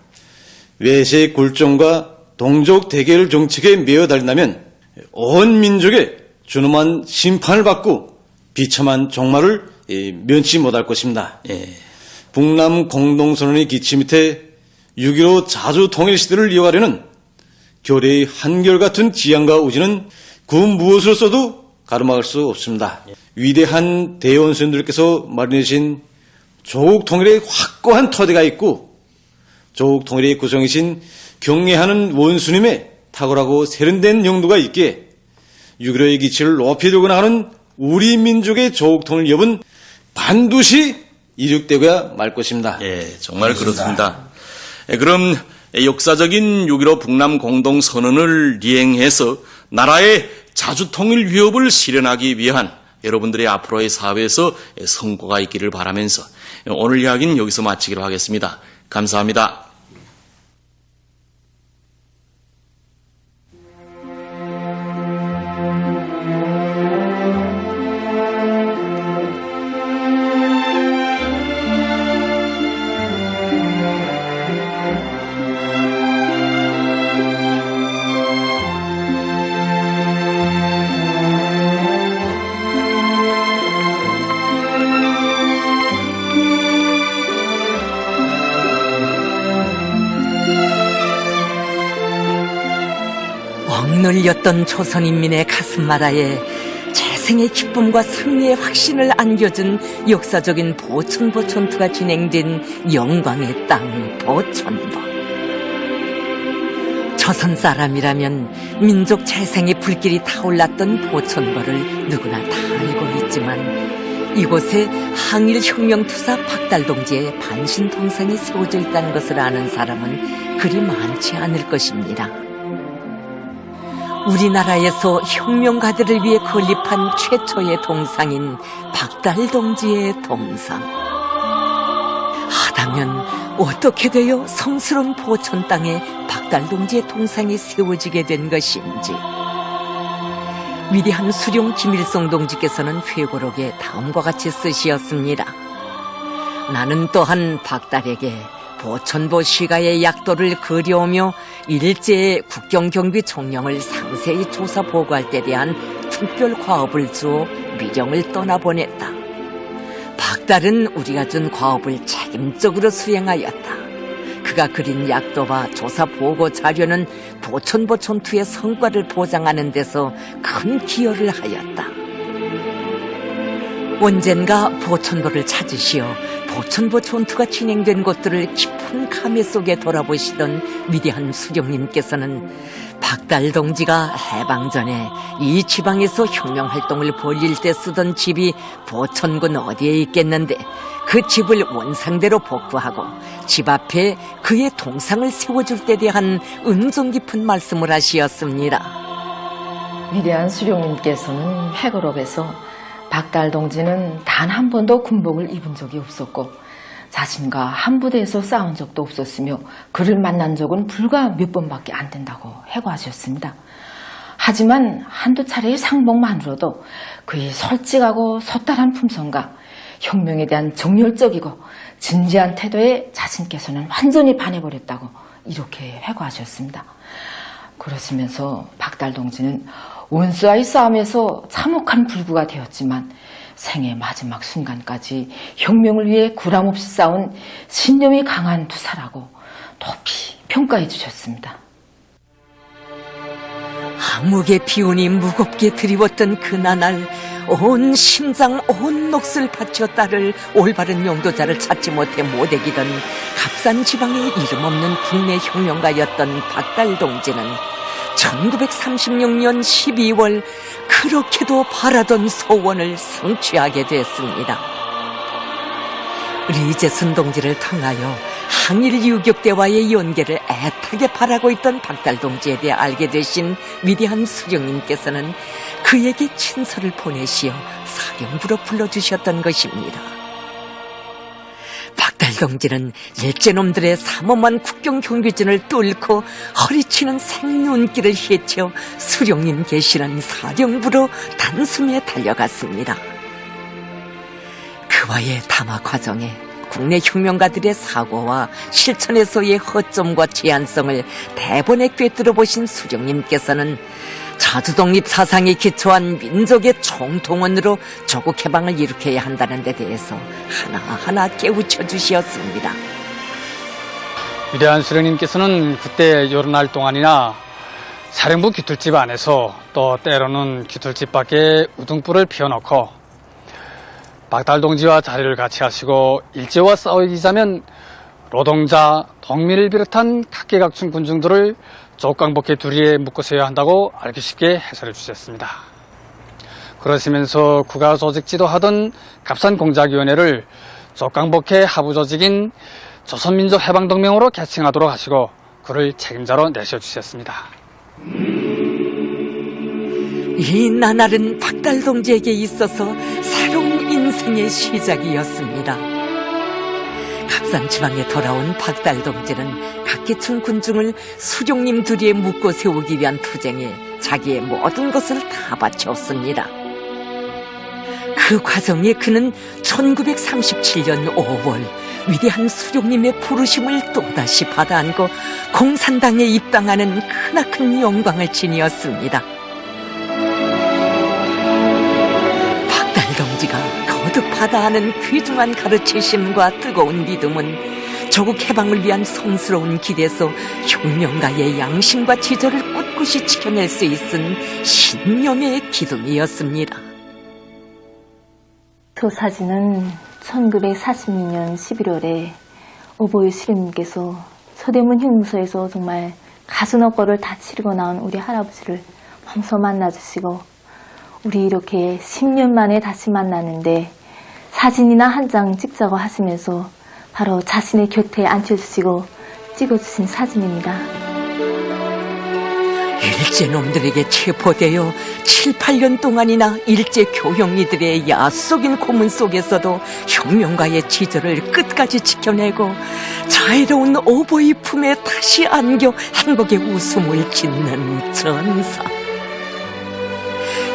외세 굴종과 동족 대결 정책에 매어달린다면 온 민족의 준엄한 심판을 받고 비참한 종말을 면치 못할 것입니다. 북남 공동선언의 기치 밑에 6.15 자주통일 시대를 이어가려는 교래의 한결같은 지향과 의지는 그 무엇으로서도 가로막을 수 없습니다. 위대한 대원수님들께서 마련해주신 조국 통일의 확고한 토대가 있고 조국 통일의 구성이신 경애하는 원수님의 탁월하고 세련된 용도가 있기에 6.15의 기치를 높이 들고 나가는 우리 민족의 조국 통일 여부는 반드시 이룩되고야 말 것입니다.
정말 그렇습니다. 그럼 역사적인 6.15 북남 공동선언을 이행해서 나라의 자주통일 위협을 실현하기 위한 여러분들의 앞으로의 사회에서 성과가 있기를 바라면서 오늘 이야기는 여기서 마치기로 하겠습니다. 감사합니다.
억눌렸던 조선인민의 가슴마다에 재생의 기쁨과 승리의 확신을 안겨준 역사적인 보천보 전투가 진행된 영광의 땅 보천보. 조선 사람이라면 민족 재생의 불길이 타올랐던 보천보를 누구나 다 알고 있지만 이곳에 항일혁명투사 박달동지의 반신동상이 세워져 있다는 것을 아는 사람은 그리 많지 않을 것입니다. 우리나라에서 혁명가들을 위해 건립한 최초의 동상인 박달동지의 동상. 하다면 어떻게 되어 성스러운 보천 땅에 박달동지의 동상이 세워지게 된 것인지. 위대한 수룡 김일성 동지께서는 회고록에 다음과 같이 쓰시었습니다. 나는 또한 박달에게 보천보 시가의 약도를 그려오며 일제의 국경경비 총령을 상세히 조사 보고할 때 대한 특별 과업을 주어 미령을 떠나보냈다. 박달은 우리가 준 과업을 책임적으로 수행하였다. 그가 그린 약도와 조사 보고 자료는 보천보 전투의 성과를 보장하는 데서 큰 기여를 하였다. 언젠가 보천보를 찾으시어 보천보 전투가 진행된 곳들을 깊은 감회 속에 돌아보시던 위대한 수령님께서는 박달 동지가 해방 전에 이 지방에서 혁명활동을 벌일 때 쓰던 집이 보천군 어디에 있겠는데 그 집을 원상대로 복구하고 집 앞에 그의 동상을 세워줄 때 대한 은종 깊은 말씀을 하시었습니다.
위대한 수령님께서는 회고록에서 박달 동지는 단 한 번도 군복을 입은 적이 없었고 자신과 한 부대에서 싸운 적도 없었으며 그를 만난 적은 불과 몇 번밖에 안 된다고 회고하셨습니다. 하지만 한두 차례의 상봉만으로도 그의 솔직하고 소탈한 품성과 혁명에 대한 정열적이고 진지한 태도에 자신께서는 완전히 반해버렸다고 이렇게 회고하셨습니다. 그러시면서 박달 동지는 원수와의 싸움에서 참혹한 불구가 되었지만 생의 마지막 순간까지 혁명을 위해 구람없이 싸운 신념이 강한 투사라고 높이 평가해 주셨습니다.
암흑의 비운이 무겁게 드리웠던 그나날 온 심장 온 넋을 바쳐 딸을 올바른 용도자를 찾지 못해 못애기던 갑산 지방의 이름 없는 국내 혁명가였던 박달 동지는 1936년 12월 그렇게도 바라던 소원을 성취하게 됐습니다. 리재순 동지를 통하여 항일 유격대와의 연계를 애타게 바라고 있던 박달 동지에 대해 알게 되신 위대한 수령님께서는 그에게 친서를 보내시어 사령부로 불러주셨던 것입니다. 박달 동지는 일제놈들의 삼엄한 국경 경비진을 뚫고 허리치는 생눈길을 헤쳐 수령님 계시는 사령부로 단숨에 달려갔습니다. 그와의 담화 과정에 국내 혁명가들의 사고와 실천에서의 허점과 제한성을 대본에 꿰뚫어 보신 수령님께서는 자주독립 사상에 기초한 민족의 총동원으로 조국 해방을 일으켜야 한다는 데 대해서 하나하나 깨우쳐 주시었습니다.
위대한 수령님께서는 그때 여러 날 동안이나 사령부 귀틀집 안에서 또 때로는 귀틀집 밖에 우등불을 피워놓고 박달 동지와 자리를 같이 하시고 일제와 싸우기자면 노동자, 동민을 비롯한 각계각층 군중들을 조국강복의 두리에 묶으셔야 한다고 알기 쉽게 해설해 주셨습니다. 그러시면서 국가 조직 지도하던 갑산공작위원회를 조국강복회 하부 조직인 조선민족해방동맹으로 개칭하도록 하시고 그를 책임자로 내셔주셨습니다.
이 나날은 박달 동지에게 있어서 새로운 인생의 시작이었습니다. 갑산 지방에 돌아온 박달 동지는 각계층 군중을 수령님 두리에 묶고 세우기 위한 투쟁에 자기의 모든 것을 다 바쳤습니다. 그 과정에 그는 1937년 5월 위대한 수령님의 부르심을 또다시 받아 안고 공산당에 입당하는 크나큰 영광을 지니었습니다. 박달 동지가 거듭 받아 안은 귀중한 가르치심과 뜨거운 믿음은 조국 해방을 위한 성스러운 길에서 혁명가의 양심과 지조를 꿋꿋이 지켜낼 수 있은 신념의 기둥이었습니다.
그 사진은 1942년 11월에 오보이 수령님께서 서대문 형무소에서 정말 가슴너거를 다 치르고 나온 우리 할아버지를 몸소 만나주시고 우리 이렇게 10년 만에 다시 만났는데 사진이나 한 장 찍자고 하시면서 바로 자신의 곁에 앉혀주시고 찍어주신 사진입니다.
일제놈들에게 체포되어 7, 8년 동안이나 일제 교형이들의 야속인 고문 속에서도 혁명가의 지조를 끝까지 지켜내고 자애로운 오보이 품에 다시 안겨 행복의 웃음을 짓는 전사.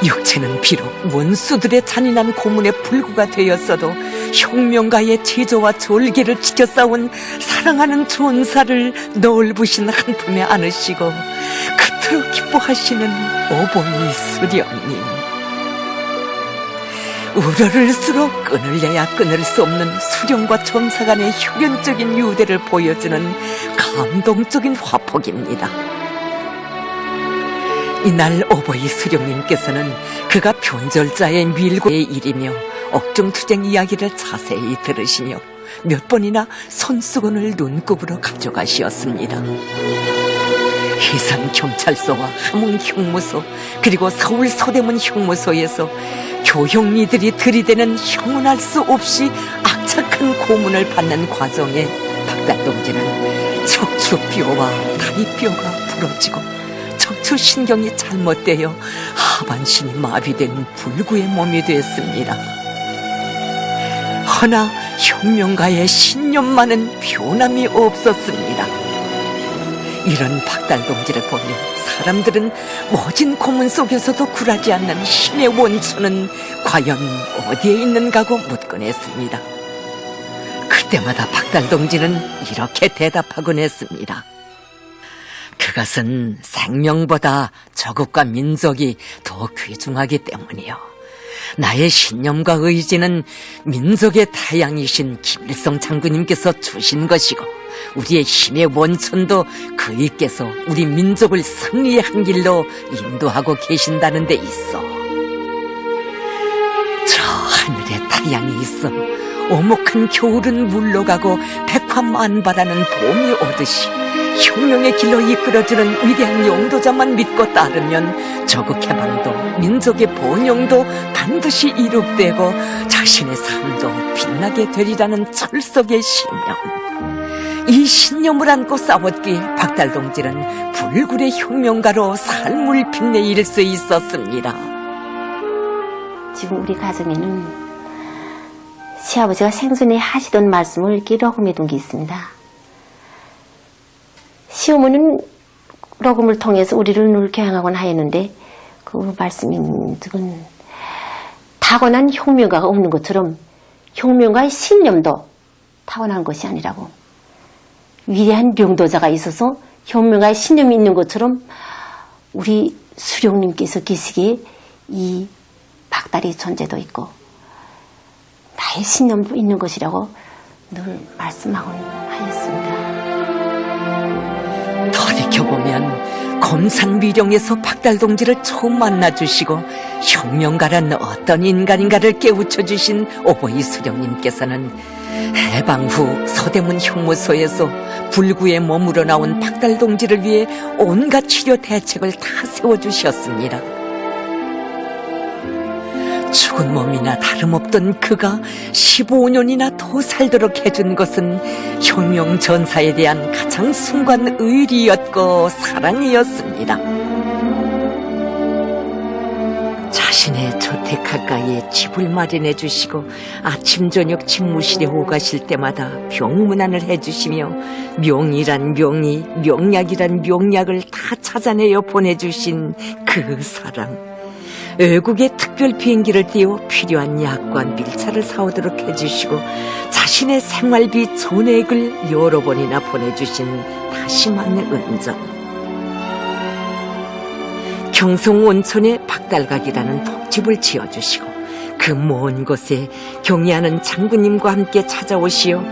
육체는 비록 원수들의 잔인한 고문의 불구가 되었어도 혁명가의 지조와 졸기를 지켜 싸운 사랑하는 전사를 너울부신 한 품에 안으시고 그토록 기뻐하시는 오보이 수령님. 우러를수록 끈을려야 끊을 수 없는 수령과 전사 간의 혈연적인 유대를 보여주는 감동적인 화폭입니다. 이날 오보이 수령님께서는 그가 변절자의 밀고의 일이며 억정투쟁 이야기를 자세히 들으시며 몇 번이나 손수건을 눈곱으로 가져가시었습니다. 해산경찰서와 함흥형무소 그리고 서울 서대문 형무소에서 교형리들이 들이대는 형언할 수 없이 악착한 고문을 받는 과정에 박달 동지는 척추뼈와 다리뼈가 부러지고 척추신경이 잘못되어 하반신이 마비된 불구의 몸이 됐습니다. 허나 혁명가의 신념만은 변함이 없었습니다. 이런 박달 동지를 보며 사람들은 모진 고문 속에서도 굴하지 않는 힘의 원천은 과연 어디에 있는가고 묻고
꺼냈습니다. 그때마다 박달 동지는 이렇게 대답하곤 했습니다. 그것은 생명보다 조국과 민족이 더 귀중하기 때문이요. 나의 신념과 의지는 민족의 태양이신 김일성 장군님께서 주신 것이고, 우리의 힘의 원천도 그이께서 우리 민족을 승리의 한 길로 인도하고 계신다는 데 있어. 저 하늘에 태양이 있어 오목한 겨울은 물러가고 백화만발하는 봄이 오듯이 혁명의 길로 이끌어주는 위대한 용도자만 믿고 따르면 조국 해방도 민족의 번영도 반드시 이룩되고 자신의 삶도 빛나게 되리라는 철석의 신념. 이 신념을 안고 싸웠기에 박달 동지는 불굴의 혁명가로 삶을 빛내일 수 있었습니다.
지금 우리 가정에는 시아버지가 생전에 하시던 말씀을 이렇게 러금해 둔 게 있습니다. 시어머니는 러금을 통해서 우리를 늘 교양하곤 하였는데, 그 말씀은 타고난 혁명가가 없는 것처럼 혁명가의 신념도 타고난 것이 아니라고, 위대한 명도자가 있어서 혁명가의 신념이 있는 것처럼 우리 수령님께서 계시기에 이 박달의 존재도 있고 나의 신념도 있는 것이라고 늘 말씀하곤 하였습니다.
돌이켜보면 검산위령에서 박달 동지를 처음 만나주시고 혁명가란 어떤 인간인가를 깨우쳐주신 오보이 수령님께서는 해방 후 서대문 형무소에서 불구에 머물러 나온 박달 동지를 위해 온갖 치료 대책을 다 세워주셨습니다. 죽은 몸이나 다름없던 그가 15년이나 더 살도록 해준 것은 혁명 전사에 대한 가장 순간 의리였고 사랑이었습니다. 자신의 저택 가까이에 집을 마련해 주시고 아침 저녁 집무실에 오가실 때마다 병문안을 해주시며 명이란 명의, 명약이란 명약을 다 찾아내어 보내주신 그 사랑. 외국에 특별 비행기를 띄워 필요한 약과 밀차를 사오도록 해주시고 자신의 생활비 전액을 여러 번이나 보내주신 다심한 은정. 경성 온천에 박달각이라는 독집을 지어주시고 그 먼 곳에 경애하는 장군님과 함께 찾아오시어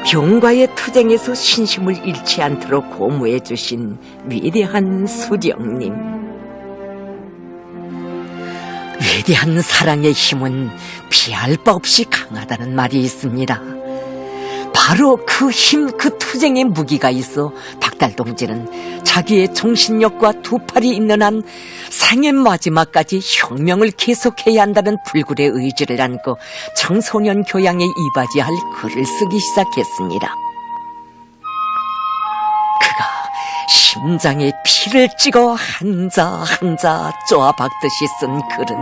병과의 투쟁에서 신심을 잃지 않도록 고무해 주신 위대한 수령님. 위대한 사랑의 힘은 피할 바 없이 강하다는 말이 있습니다. 바로 그 힘, 그 투쟁의 무기가 있어 박달 동지는 자기의 정신력과 두 팔이 있는 한 생의 마지막까지 혁명을 계속해야 한다는 불굴의 의지를 안고 청소년 교양에 이바지할 글을 쓰기 시작했습니다. 그가 심장에 피를 찍어 한자 한자 쪼아박듯이 쓴 글은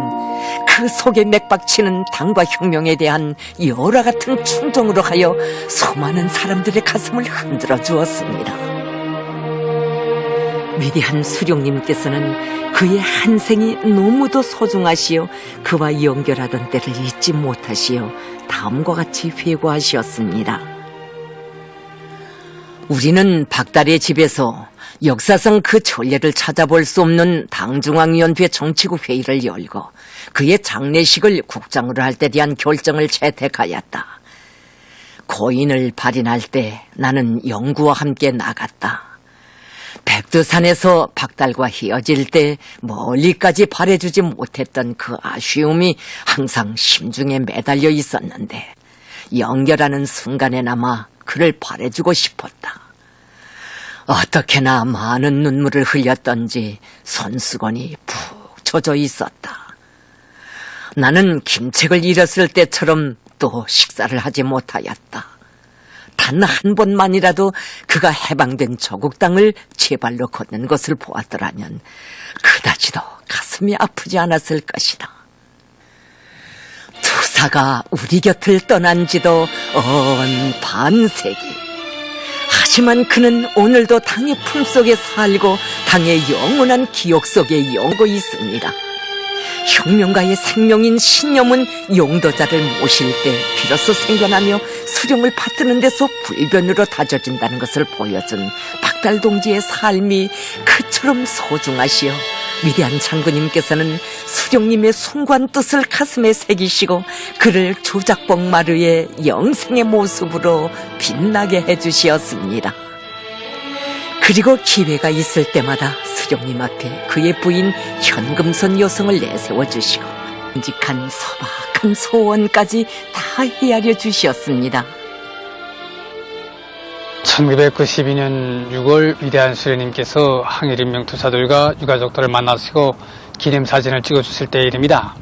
그 속에 맥박치는 당과 혁명에 대한 열화 같은 충동으로 하여 수많은 사람들의 가슴을 흔들어 주었습니다. 위대한 수령님께서는 그의 한 생이 너무도 소중하시어 그와 연결하던 때를 잊지 못하시어 다음과 같이 회고하셨습니다. 우리는 박달의 집에서 역사상 그 전례를 찾아볼 수 없는 당중앙위원회 정치국 회의를 열고 그의 장례식을 국장으로 할 때 대한 결정을 채택하였다. 고인을 발인할 때 나는 영구와 함께 나갔다. 백두산에서 박달과 헤어질 때 멀리까지 바래주지 못했던 그 아쉬움이 항상 심중에 매달려 있었는데 연결하는 순간에나마 그를 바래주고 싶었다. 어떻게나 많은 눈물을 흘렸던지 손수건이 푹 젖어 있었다. 나는 김책을 잃었을 때처럼 또 식사를 하지 못하였다. 단 한 번만이라도 그가 해방된 조국 땅을 제 발로 걷는 것을 보았더라면 그다지도 가슴이 아프지 않았을 것이다. 투사가 우리 곁을 떠난 지도 반세기. 하지만 그는 오늘도 당의 품속에 살고 당의 영원한 기억 속에 영고 있습니다. 혁명가의 생명인 신념은 용도자를 모실 때 비로소 생겨나며 수령을 받드는 데서 불변으로 다져진다는 것을 보여준 박달 동지의 삶이 그처럼 소중하시오. 위대한 장군님께서는 수령님의 숭고한 뜻을 가슴에 새기시고 그를 조작봉 마루의 영생의 모습으로 빛나게 해주시었습니다. 그리고 기회가 있을 때마다 수령님 앞에 그의 부인 현금선 여성을 내세워주시고 끔찍한 소박한 소원까지 다 헤아려 주시었습니다.
1992년 6월 위대한 수령님께서 항일인명 투사들과 유가족들을 만나시고 기념사진을 찍어주실 때의 일입니다.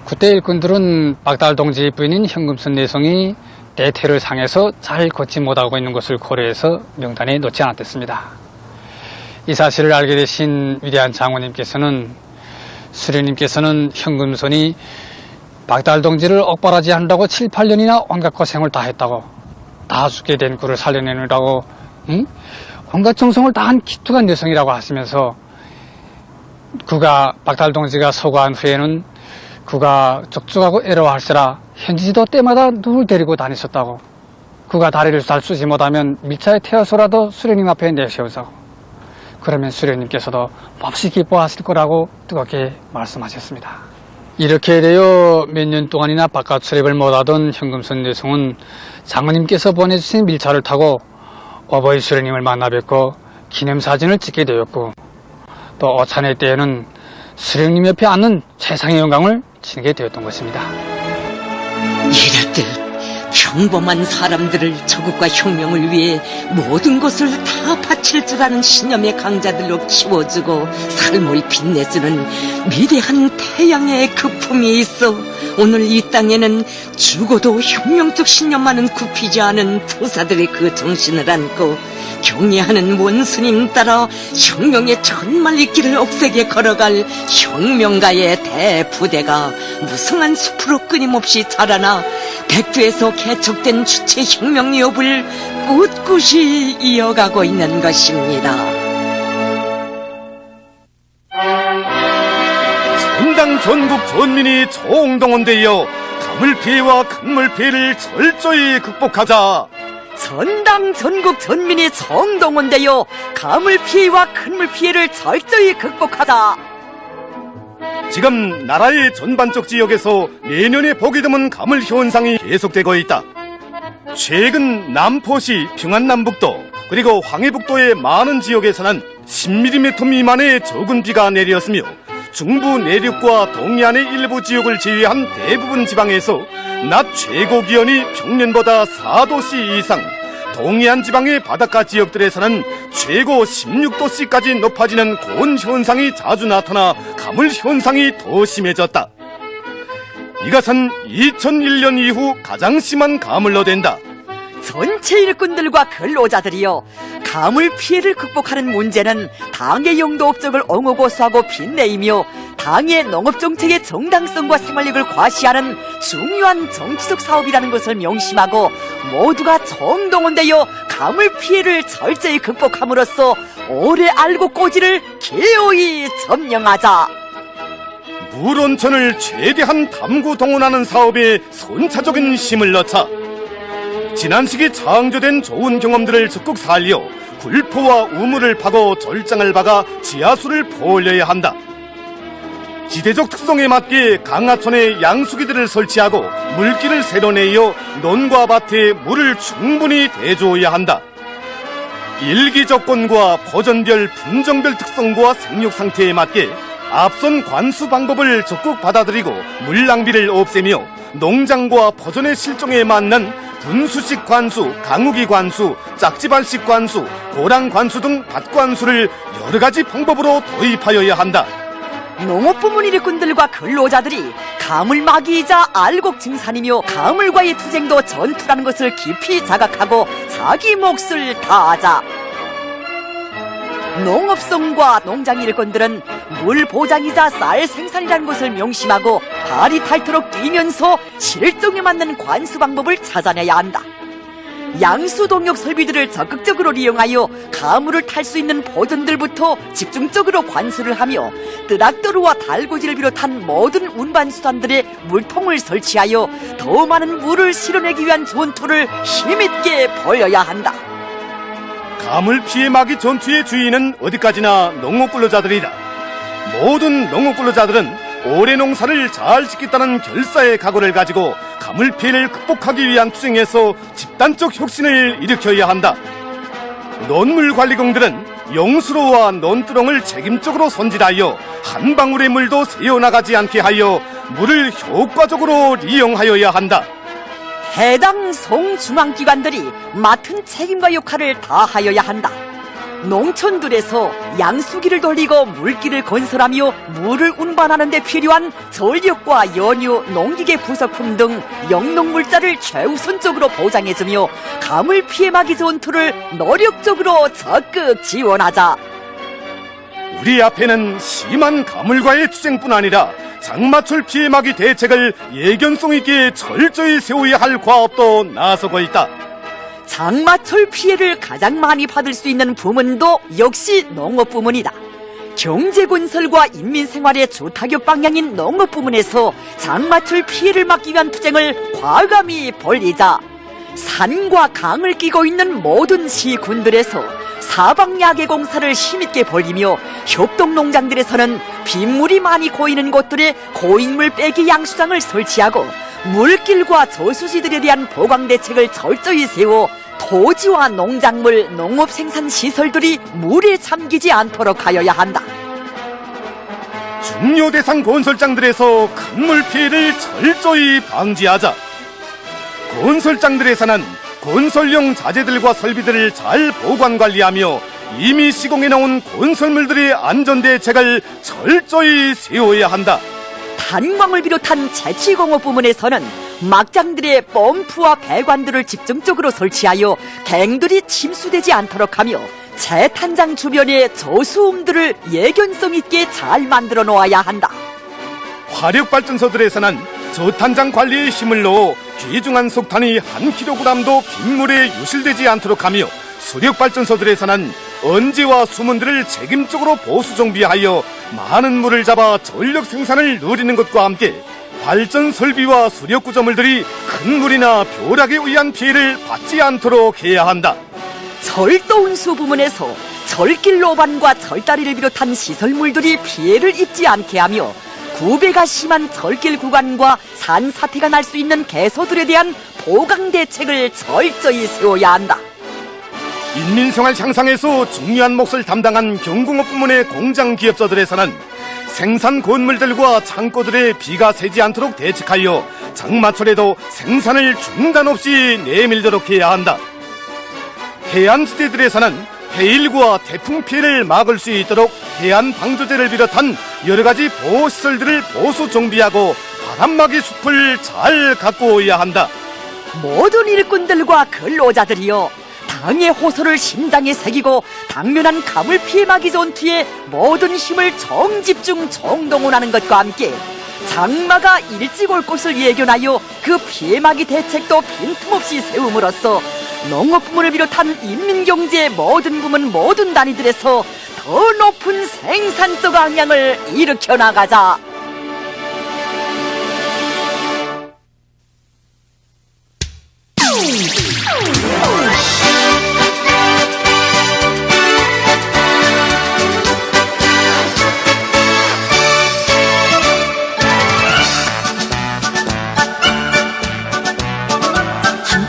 그때 일꾼들은 박달 동지의 부인인 현금선 내성이 대퇴를 상해서 잘 걷지 못하고 있는 것을 고려해서 명단에 넣지 않았댔습니다. 이 사실을 알게 되신 위대한 장군님께서는 수령님께서는 현금선이 박달 동지를 억발하지 않으라고 7, 8년이나 온갖 고생을 다 했다고, 다 죽게 된 그를 살려내느라고 온갖 정성을 다한 기특한 여성이라고 하시면서 그가 박달 동지가 소거한 후에는 그가 족족하고 애로할세라 현지지도 때마다 누굴 데리고 다니셨다고, 그가 다리를 잘 쓰지 못하면 밀차에 태워서라도 수령님 앞에 내세우자고, 그러면 수령님께서도 몹시 기뻐하실 거라고 뜨겁게 말씀하셨습니다. 이렇게 되어 몇 년 동안이나 바깥 출입을 못하던 현금선 여성은 장모님께서 보내주신 밀차를 타고 어버이 수령님을 만나 뵙고 기념사진을 찍게 되었고, 또 오찬회 때에는 수령님 옆에 앉는 최상의 영광을 지니게 되었던 것입니다.
이랬듯 평범한 사람들을 저국과 혁명을 위해 모든 것을 다 바칠 줄 아는 신념의 강자들로 키워주고 삶을 빛내주는 위대한 태양의 그품이 있어 오늘 이 땅에는 죽어도 혁명적 신념만은 굽히지 않은 투사들의 그 정신을 안고 경애하는 원수님 따라 혁명의 천만리 길을 억세게 걸어갈 혁명가의 대부대가 무성한 숲으로 끊임없이 자라나 백두에서 개척된 주체 혁명여업을 꿋꿋이 이어가고 있는 것입니다.
전당 전국 전민이 총동원되어 가물피해와 간물피해를 철저히 극복하자.
전당 전국 전민이 총동원되어 가물피해와 큰물피해를 철저히 극복하자.
지금 나라의 전반적 지역에서 내년에 보기 드문 가물 현상이 계속되고 있다. 최근 남포시 평안남북도 그리고 황해북도의 많은 지역에서는 10mm 미만의 적은 비가 내렸으며 중부 내륙과 동해안의 일부 지역을 제외한 대부분 지방에서 낮 최고 기온이 평년보다 4도씨 이상, 동해안 지방의 바닷가 지역들에서는 최고 16도씨까지 높아지는 고온 현상이 자주 나타나 가물 현상이 더 심해졌다. 이것은 2001년 이후 가장 심한 가물로 된다.
전체 일꾼들과 근로자들이여, 가물 피해를 극복하는 문제는 당의 영도 업적을 옹호고수하고 빛내이며 당의 농업정책의 정당성과 생활력을 과시하는 중요한 정치적 사업이라는 것을 명심하고 모두가 총동원되어 가물 피해를 철저히 극복함으로써 오래 알고 꼬지를 기어이 점령하자.
물온천을 최대한 담구 동원하는 사업에 선차적인 힘을 넣자. 지난 시기 창조된 좋은 경험들을 적극 살려 굴포와 우물을 파고 절장을 박아 지하수를 퍼올려야 한다. 지대적 특성에 맞게 강하천에 양수기들을 설치하고 물길을 새로 내어 논과 밭에 물을 충분히 대주어야 한다. 일기 조건과 버전별 품종별 특성과 생육 상태에 맞게 앞선 관수 방법을 적극 받아들이고 물 낭비를 없애며 농장과 버전의 실종에 맞는 분수식 관수, 강우기 관수, 짝지발식 관수, 고랑 관수 등 밭관수를 여러 가지 방법으로 도입하여야 한다.
농업부문 일꾼들과 근로자들이 가물마기이자 알곡 증산이며 가물과의 투쟁도 전투라는 것을 깊이 자각하고 자기 몫을 다하자. 농업성과 농장 일꾼들은 물 보장이자 쌀 생산이라는 것을 명심하고 발이 닳도록 뛰면서 실종에 맞는 관수 방법을 찾아내야 한다.
양수동역 설비들을 적극적으로 이용하여 가물을 탈 수 있는 보전들부터 집중적으로 관수를 하며 뜨락더루와 달구지를 비롯한 모든 운반수단들의 물통을 설치하여 더 많은 물을 실어내기 위한 전투를 힘있게 벌여야 한다.
가물 피해 막이 전투의 주인은 어디까지나 농업근로자들이다. 모든 농업근로자들은 올해 농사를 잘 짓겠다는 결사의 각오를 가지고 가물 피해를 극복하기 위한 투쟁에서 집단적 혁신을 일으켜야 한다. 논물관리공들은 영수로와 논두렁을 책임적으로 손질하여 한 방울의 물도 새어나가지 않게 하여 물을 효과적으로 이용하여야 한다.
해당 성중앙기관들이 맡은 책임과 역할을 다하여야 한다. 농촌들에서 양수기를 돌리고 물길을 건설하며 물을 운반하는 데 필요한 전력과 연유, 농기계 부속품 등 영농물자를 최우선적으로 보장해주며 가물 피해 막이 전투를 노력적으로 적극 지원하자.
우리 앞에는 심한 가물과의 투쟁뿐 아니라 장마철 피해 막이 대책을 예견성 있게 철저히 세워야 할 과업도 나서고 있다.
장마철 피해를 가장 많이 받을 수 있는 부문도 역시 농업부문이다. 경제건설과 인민생활의 주타격 방향인 농업부문에서 장마철 피해를 막기 위한 투쟁을 과감히 벌이자. 산과 강을 끼고 있는 모든 시군들에서 사방야계 공사를 힘있게 벌이며 협동농장들에서는 빗물이 많이 고이는 곳들에 고인물 빼기 양수장을 설치하고 물길과 저수지들에 대한 보강 대책을 철저히 세워 토지와 농작물, 농업생산시설들이 물에 잠기지 않도록 하여야 한다.
중요 대상 건설장들에서 큰 물 피해를 철저히 방지하자. 건설장들에서는 건설용 자재들과 설비들을 잘 보관 관리하며 이미 시공해 놓은 건설물들의 안전 대책을 철저히 세워야 한다.
탄광을 비롯한 채취공업 부문에서는 막장들의 펌프와 배관들을 집중적으로 설치하여 갱들이 침수되지 않도록 하며 재탄장 주변의 저수음들을 예견성 있게 잘 만들어 놓아야 한다.
화력발전소들에서는 저탄장 관리에 힘을 넣어 귀중한 석탄이 1kg도 빗물에 유실되지 않도록 하며 수력발전소들에서는 언제와 수문들을 책임적으로 보수 정비하여 많은 물을 잡아 전력 생산을 누리는 것과 함께 발전 설비와 수력 구조물들이 큰 물이나 벼락에 의한 피해를 받지 않도록 해야 한다.
철도 운수 부문에서 철길 노반과 철다리를 비롯한 시설물들이 피해를 입지 않게 하며 구배가 심한 철길 구간과 산사태가 날 수 있는 개소들에 대한 보강 대책을 철저히 세워야 한다.
인민생활 향상에서 중요한 몫을 담당한 경공업 부문의 공장 기업자들에서는 생산 건물들과 창고들에 비가 새지 않도록 대책하여 장마철에도 생산을 중단 없이 내밀도록 해야 한다. 해안지대들에서는 해일과 태풍 피해를 막을 수 있도록 해안 방조제를 비롯한 여러가지 보호시설들을 보수 정비하고 바람막이 숲을 잘 가꾸어야 한다.
모든 일꾼들과 근로자들이여 당의 호소를 심장에 새기고 당면한 가물 피해 막이 전투에 모든 힘을 정집중 정동원하는 것과 함께 장마가 일찍 올 것을 예견하여 그 피해 막이 대책도 빈틈없이 세움으로써 농업부문을 비롯한 인민경제의 모든 부문 모든 단위들에서 더 높은 생산적 방향을 일으켜 나가자.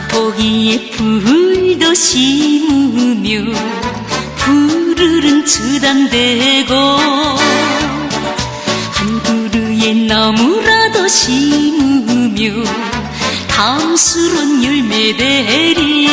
포기에 불도 심으며 푸르른 주담대고 한 그루에 나무라도 심으며 감수론 열매대리